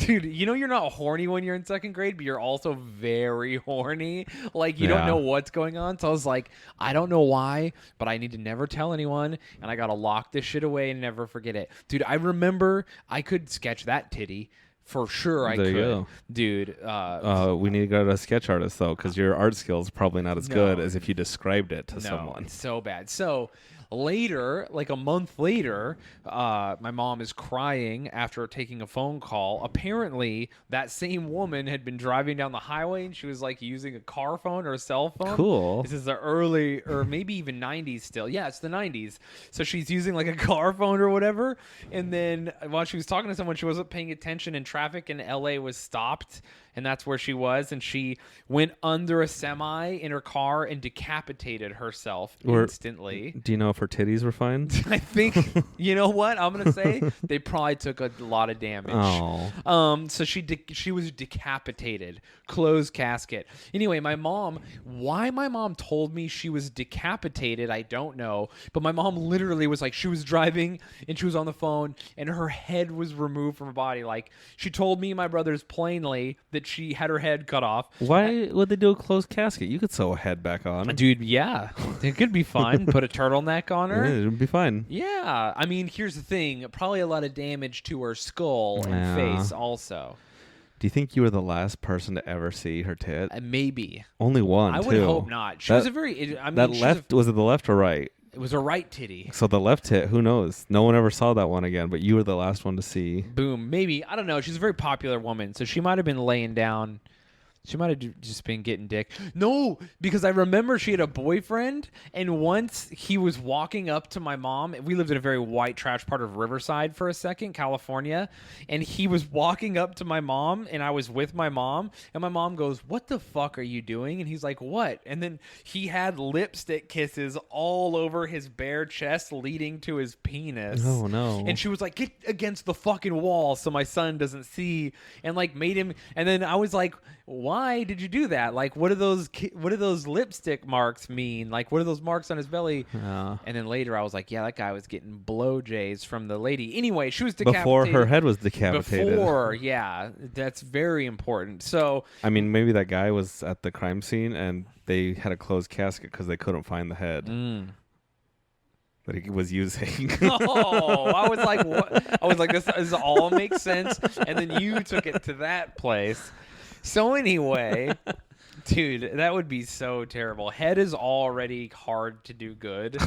dude. You're not horny when you're in second grade, but you're also very horny. Like you don't Yeah. know what's going on. So I was like, I don't know why, but I need to never tell anyone, and I gotta lock this shit away and never forget it, dude. I remember I could sketch that titty For sure, I There you could, go. dude. We need to go to a sketch artist though, because your art skills are probably not as good No. as if you described it to No, someone. it's so bad. So later, like a month later, my mom is crying after taking a phone call. Apparently, that same woman had been driving down the highway and she was like using a car phone or a cell phone. Cool. This is the early, or maybe even 90s still. Yeah, it's the 90s. So she's using like a car phone or whatever. And then while she was talking to someone, she wasn't paying attention and traffic in LA was stopped. And that's where she was. And she went under a semi in her car and decapitated herself instantly. Do you know if her titties were fine? I think, you know what I'm going to say? They probably took a lot of damage. Oh. So she was decapitated, closed casket. Anyway, why my mom told me she was decapitated, I don't know. But my mom literally was like, she was driving and she was on the phone and her head was removed from her body. Like, she told me and my brothers plainly that she had her head cut off. Why would they do a closed casket? You could sew a head back on. Dude, yeah. It could be fun. Put a turtleneck on her. Yeah, it would be fine. Yeah. I mean, here's the thing. Probably a lot of damage to her skull and face also. Do you think you were the last person to ever see her tit? Maybe. Only one, I would hope not. She was a very... I mean, was it the left or right? It was a right titty. So the left tit, who knows? No one ever saw that one again, but you were the last one to see. Boom. Maybe. I don't know. She's a very popular woman, so she might have been laying down... She might have just been getting dick. No, because I remember she had a boyfriend, and once he was walking up to my mom. We lived in a very white trash part of Riverside for a second, California, and he was walking up to my mom, and I was with my mom, and my mom goes, "What the fuck are you doing?" And he's like, "What?" And then he had lipstick kisses all over his bare chest, leading to his penis. Oh, no. And she was like, "Get against the fucking wall so my son doesn't see," and like made him. And then I was like, why did you do that? Like, what do those lipstick marks mean? Like, what are those marks on his belly? And then later I was like, yeah, that guy was getting blowjays from the lady. Anyway, she was decapitated. Before her head was decapitated. Yeah, that's very important. So, I mean, maybe that guy was at the crime scene and they had a closed casket because they couldn't find the head. That he was using. Oh, I was like, what? I was like, this all makes sense. And then you took it to that place. So anyway, dude, that would be so terrible. Head is already hard to do good.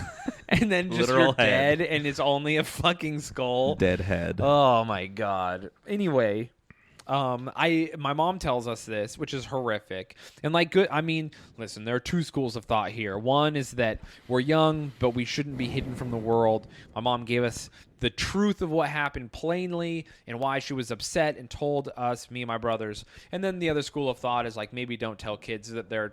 And then just Literal you're head. dead and it's only a fucking skull. Dead head. Oh my God. Anyway, my mom tells us this, which is horrific. And like, good, I mean, listen, there are two schools of thought here. One is that we're young, but we shouldn't be hidden from the world. My mom gave us the truth of what happened plainly and why she was upset and told us, me and my brothers. And then the other school of thought is like, maybe don't tell kids that their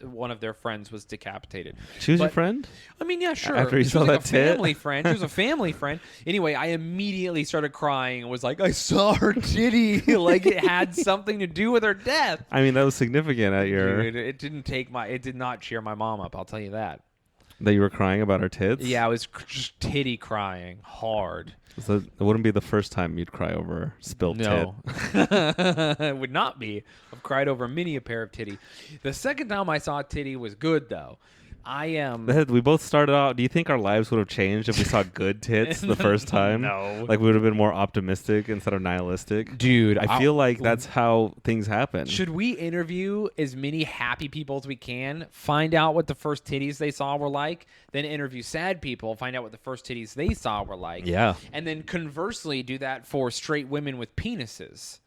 one of their friends was decapitated. She was your friend? I mean, yeah, sure. After you saw was like that a tit? family friend. She was a family friend. Anyway, I immediately started crying and was like, I saw her titty. Like it had something to do with her death. I mean, that was significant at your... Dude, it did not cheer my mom up, I'll tell you that. That you were crying about her tits? Yeah, I was just titty crying hard. So it wouldn't be the first time you'd cry over spilled tit. It would not be. I've cried over many a pair of titty. The second time I saw a titty was good, though. We both started out. Do you think our lives would have changed if we saw good tits the first time? No. Like we would have been more optimistic instead of nihilistic? Dude, I feel like that's how things happen. Should we interview as many happy people as we can, find out what the first titties they saw were like, then interview sad people, find out what the first titties they saw were like? Yeah. And then conversely do that for straight women with penises.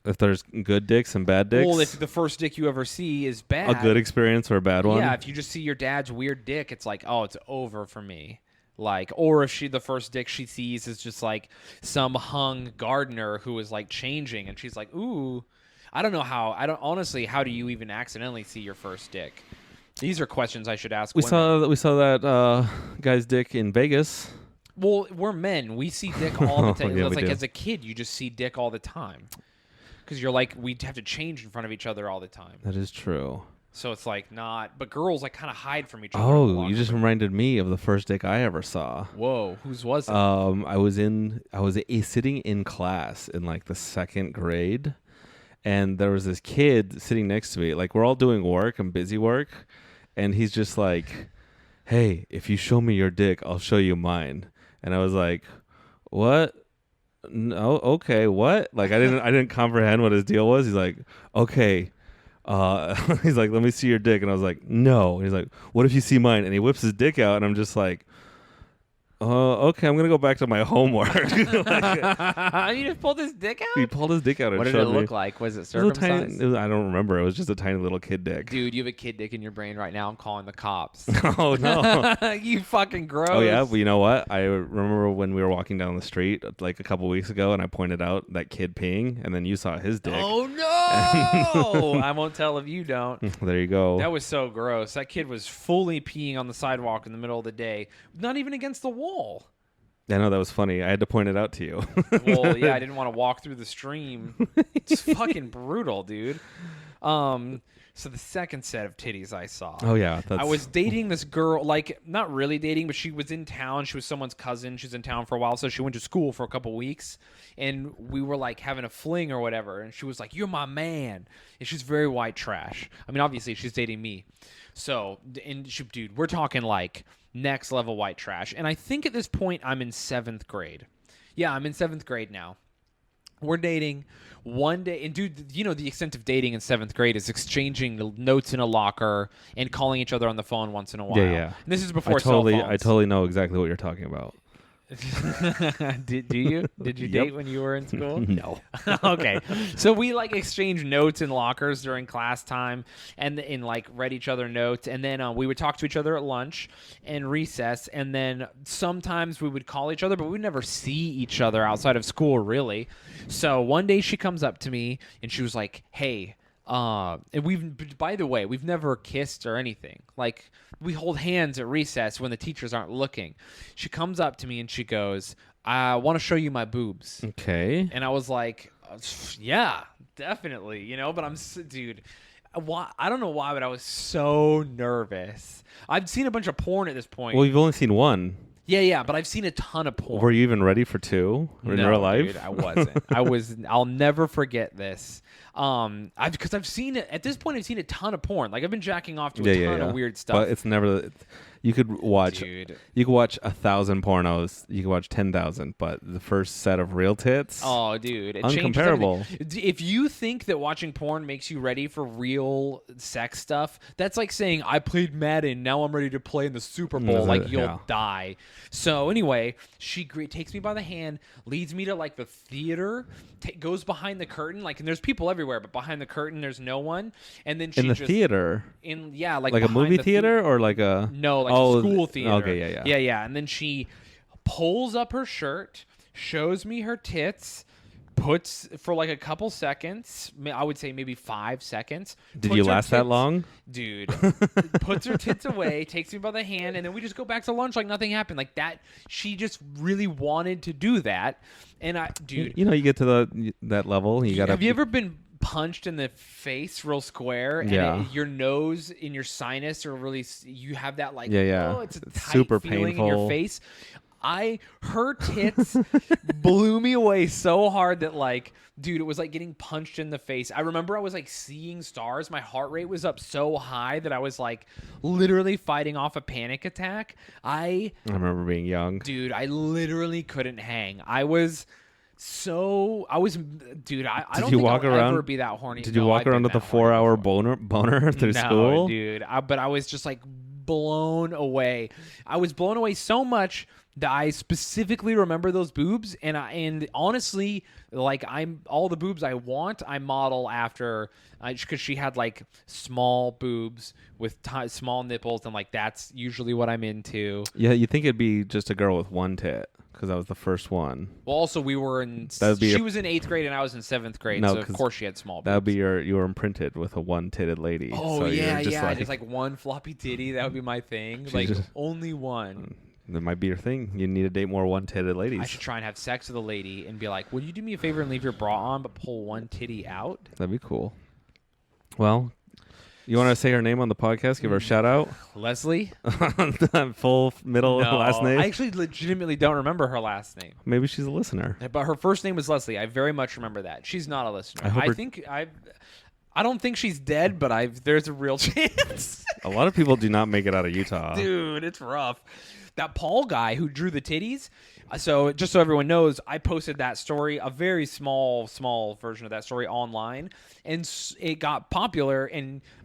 If there's good dicks and bad dicks? Well, if the first dick you ever see is bad. A good experience or a bad one? Yeah, if you just see your dad's weird dick, it's like, oh, it's over for me. Like, or if the first dick she sees is just like some hung gardener who is like changing and she's like, ooh, I don't know honestly, how do you even accidentally see your first dick? These are questions I should ask women. We saw that guy's dick in Vegas. Well, we're men. We see dick all the time. Yeah, It's we like do. as a kid, you just see dick all the time. Because you're like, we have to change in front of each other all the time. That is true. So it's like not, but girls like kind of hide from each other. Oh, you just reminded me of the first dick I ever saw. Whoa, whose was it? I was sitting in class in like the second grade, and there was this kid sitting next to me. Like we're all doing work and busy work, and he's just like, "Hey, if you show me your dick, I'll show you mine." And I was like, "What? no, okay, what? Like I didn't comprehend what his deal was. He's like, okay. He's like, let me see your dick. And I was like, no. And he's like, what if you see mine? And he whips his dick out, and I'm just like, okay, I'm gonna go back to my homework. Like, You just pulled his dick out? he pulled his dick out and What did showed it me. look like? Was it It was a tiny, circumcised? I don't remember. It was just a tiny little kid dick. Dude, you have a kid dick in your brain right now. I'm calling the cops. Oh no. You fucking gross. Oh yeah, well, you know what? I remember when we were walking down the street like a couple weeks ago, and I pointed out that kid peeing, and then you saw his dick. Oh no! I won't tell if you don't. There you go. That was so gross. That kid was fully peeing on the sidewalk in the middle of the day, not even against the wall. I know that was funny. I had to point it out to you. Well, yeah, I didn't want to walk through the stream. It's fucking brutal, dude. So the second set of titties I saw. Oh yeah, I was dating this girl, like not really dating, but she was in town. She was someone's cousin. She was in town for a while, so she went to school for a couple weeks, and we were like having a fling or whatever. And she was like, "You're my man," and she's very white trash. I mean, obviously she's dating me, so dude, we're talking like next level white trash. And I think at this point I'm in 7th grade. Yeah, I'm in 7th grade now. We're dating one day, and dude, you know the extent of dating in 7th grade is exchanging notes in a locker and calling each other on the phone once in a while. Yeah. And this is before I totally cell know exactly what you're talking about. phones. Do you? Did you Yep. date when you were in school? No. Okay, so we like exchange notes in lockers during class time, and like read each other notes, and then we would talk to each other at lunch and recess, and then sometimes we would call each other, but we'd never see each other outside of school really. So one day she comes up to me and she was like, "Hey." And by the way, we've never kissed or anything. Like, we hold hands at recess when the teachers aren't looking. She comes up to me and she goes, "I want to show you my boobs." Okay. And I was like, "Yeah, definitely," but dude, I don't know why, but I was so nervous. I've seen a bunch of porn at this point. Well, you've only seen one. Yeah, but I've seen a ton of porn. Were you even ready for two in No, real life? dude, I wasn't. I'll never forget this. Because I've seen it at this point. I've seen a ton of porn. Like I've been jacking off to a ton of weird stuff. But it's never. You could watch. Dude. You could watch 1,000 pornos. You could watch 10,000. But the first set of real tits. Oh, dude, it changes uncomparable. everything. If you think that watching porn makes you ready for real sex stuff, that's like saying I played Madden, now I'm ready to play in the Super Bowl. Like you'll die. So anyway, she takes me by the hand, leads me to like the theater, goes behind the curtain, like, and there's people everywhere, but behind the curtain there's no one. And then she in the just, theater. Like a movie the theater or like a no, like a school theater. Okay, yeah. And then she pulls up her shirt, shows me her tits, puts for like a couple seconds. I would say maybe 5 seconds. Did you last that long? Dude, puts her tits away, takes me by the hand, and then we just go back to lunch like nothing happened. Like that, she just really wanted to do that. And dude, you get to that level. You got. Have you ever been punched in the face real square? And your nose in your sinus are really. You have that like. Yeah. Oh, it's a tight super feeling painful in your face. Her tits blew me away so hard that like, dude, it was like getting punched in the face. I remember I was like seeing stars. My heart rate was up so high that I was like literally fighting off a panic attack. I remember being young. Dude, I literally couldn't hang. Dude, I don't think I'll ever be that horny. Did you walk around with a 4-hour boner through school? No, dude. But I was just like blown away. I was blown away so much that I specifically remember those boobs, and honestly, like all the boobs I want, I model after, because she had like small boobs with small nipples, and like that's usually what I'm into. Yeah, you think it'd be just a girl with one tit because that was the first one. Well, also we were in. She was in 8th grade and I was in 7th grade, so of course she had small boobs. That would be you were imprinted with a one-titted lady. Oh so yeah, just just like one floppy titty. That would be my thing. Like only one. That might be your thing. You need to date more one-titted ladies. I should try and have sex with a lady and be like, "Would you do me a favor and leave your bra on, but pull one titty out?" That'd be cool. Well, you want to say her name on the podcast? Give her a shout out. Leslie. Full middle last name. I actually legitimately don't remember her last name. Maybe she's a listener. But her first name was Leslie. I very much remember that. She's not a listener. I don't think she's dead, but there's a real chance. A lot of people do not make it out of Utah. Dude, it's rough. That Paul guy who drew the titties, So just so everyone knows, I posted that story, a very small version of that story online, and it got popular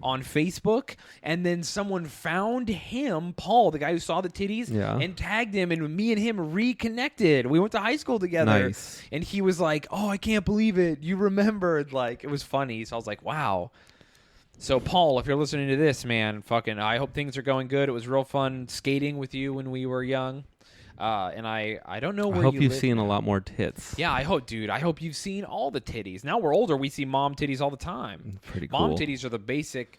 on Facebook. And then someone found him, Paul, the guy who saw the titties, and tagged him, and me and him reconnected. We went to high school together. Nice. And he was like, "Oh, I can't believe it! You remembered!" Like, it was funny. So I was like, "Wow." So Paul, if you're listening to this, man, fucking, I hope things are going good. It was real fun skating with you when we were young. And I don't know where I hope you you've live seen now. a lot more tits. Yeah, I hope you've seen all the titties. Now we're older, we see mom titties all the time. Pretty cool. Mom titties are the basic.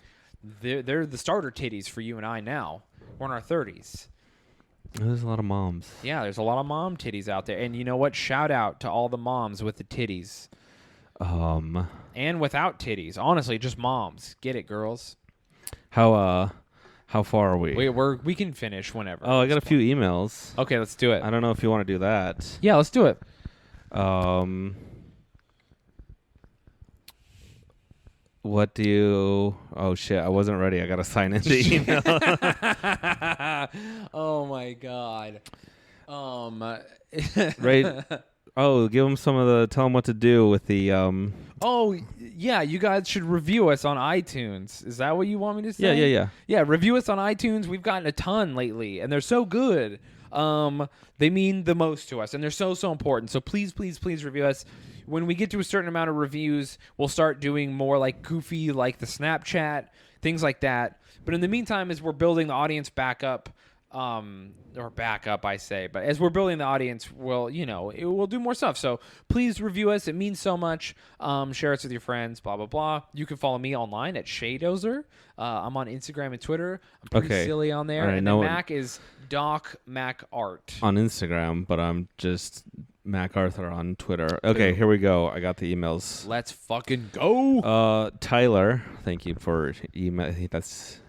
They're the starter titties for you and I now. We're in our 30s. There's a lot of moms. Yeah, there's a lot of mom titties out there. And you know what? Shout out to all the moms with the titties. And without titties. Honestly, just moms. Get it, girls. How far are we? We can finish whenever. Oh, I got a few emails. Okay, let's do it. I don't know if you want to do that. Yeah, let's do it. What do you... Oh, shit. I wasn't ready. I got to sign in the email. Oh, my God. Right. Oh, give them some of the... Tell them what to do with the... Oh, yeah, you guys should review us on iTunes. Is that what you want me to say? Yeah. Yeah, review us on iTunes. We've gotten a ton lately, and they're so good. They mean the most to us, and they're so important. So please review us. When we get to a certain amount of reviews, we'll start doing more like goofy, like the Snapchat, things like that. But in the meantime, as we're building the audience back up, I say, but as we're building the audience, we'll do more stuff. So please review us. It means so much. Share us with your friends, blah, blah, blah. You can follow me online at Shaydozer. I'm on Instagram and Twitter. I'm pretty silly on there. All right, and then Mac is Doc Mac Art. On Instagram, but I'm just Mac Arthur on Twitter. Okay, here we go. I got the emails. Let's fucking go. Tyler, thank you for email. I think that's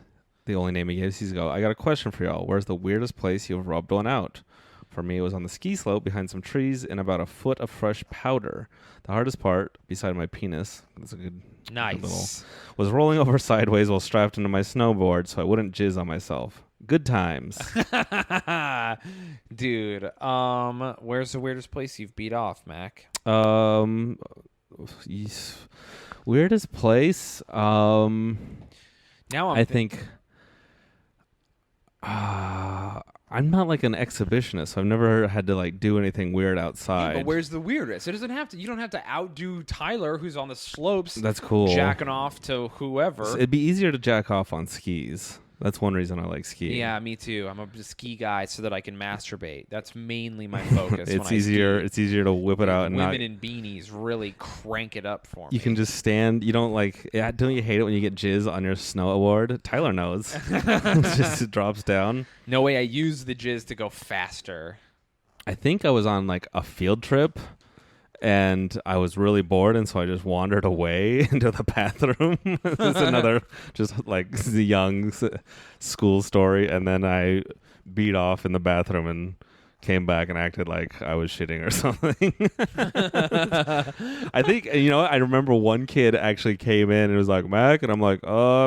the only name he gives. He's go. I got a question for y'all. Where's the weirdest place you've rubbed one out? For me, it was on the ski slope behind some trees in about a foot of fresh powder. The hardest part, beside my penis, that's a good nice, was rolling over sideways while strapped into my snowboard so I wouldn't jizz on myself. Good times. Dude, where's the weirdest place you've beat off, Mac? Weirdest place? Now I think I'm not like an exhibitionist, so I've never had to like do anything weird outside. Yeah, but where's the weirdest? It doesn't have to. You don't have to outdo Tyler, who's on the slopes. That's cool. Jacking off to whoever. It'd be easier to jack off on skis. That's one reason I like skiing. Yeah, me too. I'm a ski guy so that I can masterate. That's mainly my focus. It's easier. It's easier to whip it out and women in beanies really crank it up for me. You can just stand. You don't like. Don't you hate it when you get jizz on your snowboard? Tyler knows. It just drops down. No way. I use the jizz to go faster. I think I was on like a field trip. And I was really bored, and so I just wandered away into the bathroom. It's another just like the young school story. And then I beat off in the bathroom and came back and acted like I was shitting or something. I think, I remember one kid actually came in and was like, Mac, and I'm like,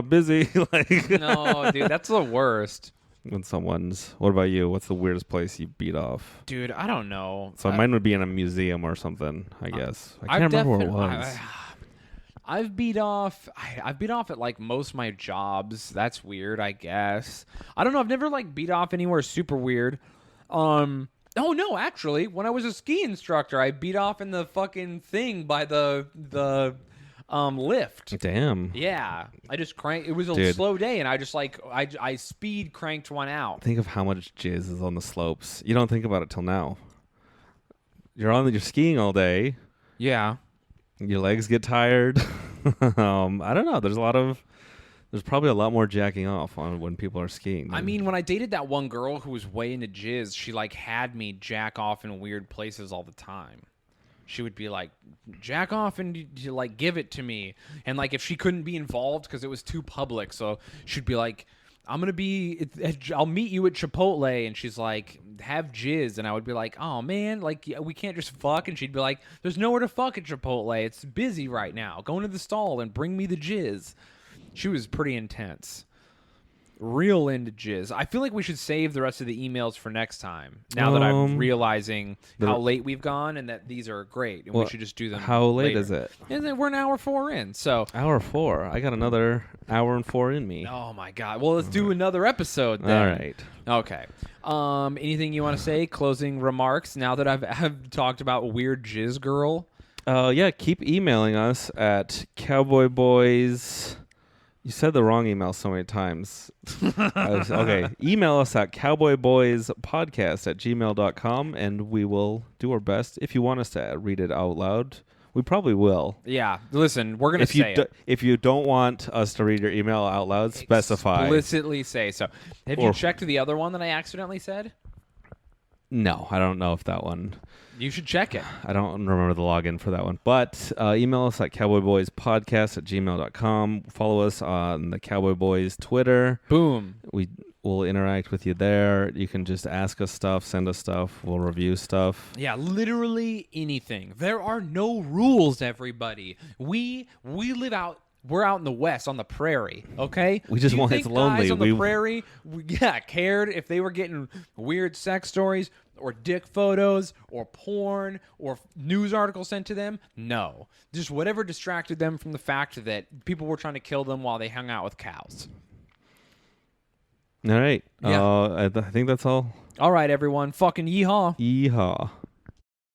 busy. Like, no, dude, that's the worst. When what about you? What's the weirdest place you beat off? Dude, I don't know. So mine would be in a museum or something, I guess. I can't remember where it was. I've beat off at like most of my jobs. That's weird, I guess. I don't know. I've never like beat off anywhere super weird. Oh no, actually, when I was a ski instructor, I beat off in the fucking thing by the lift. Damn. Yeah, I just cranked. It was a slow day, and I just like I speed cranked one out. Think of how much jizz is on the slopes. You don't think about it till now. You're skiing all day. Yeah. Your legs get tired. I don't know. There's probably a lot more jacking off on when people are skiing. I mean, when I dated that one girl who was way into jizz, she like had me jack off in weird places all the time. She would be like, jack off and you like give it to me. And like if she couldn't be involved because it was too public, so she'd be like, I'll meet you at Chipotle, and she's like, have jizz, and I would be like, oh man, like we can't just fuck, and she'd be like, there's nowhere to fuck at Chipotle, it's busy right now, go into the stall and bring me the jizz. She was pretty intense. real into jizz. I feel like we should save the rest of the emails for next time. Now that I'm realizing how late we've gone and that these are great, and we should just do them. How late later. is it? And then we're an hour 4 in. So hour 4. I got another hour and 4 in me. oh my god. Well, let's do another episode then. All right. Okay. Anything you want to say? Closing remarks. Now that I've talked about weird jizz girl. Yeah. Keep emailing us at Cowboy Boys. You said the wrong email so many times. Okay. Email us at cowboyboyspodcast@gmail.com, and we will do our best. If you want us to read it out loud, we probably will. Yeah. Listen, we're going to say it. If you don't want us to read your email out loud, specify. Explicitly say so. Have you checked the other one that I accidentally said? No, I don't know if that one... You should check it. I don't remember the login for that one. But email us at cowboyboyspodcast@gmail.com. Follow us on the Cowboy Boys Twitter. Boom. We will interact with you there. You can just ask us stuff, send us stuff. We'll review stuff. Yeah, literally anything. There are no rules, everybody. We live out. We're out in the West on the prairie, okay? We just want it's lonely. Guys on the prairie, cared if they were getting weird sex stories or dick photos or porn or news articles sent to them? No. Just whatever distracted them from the fact that people were trying to kill them while they hung out with cows. All right. Yeah. I think that's all. All right, everyone. Fucking yeehaw. Yeehaw.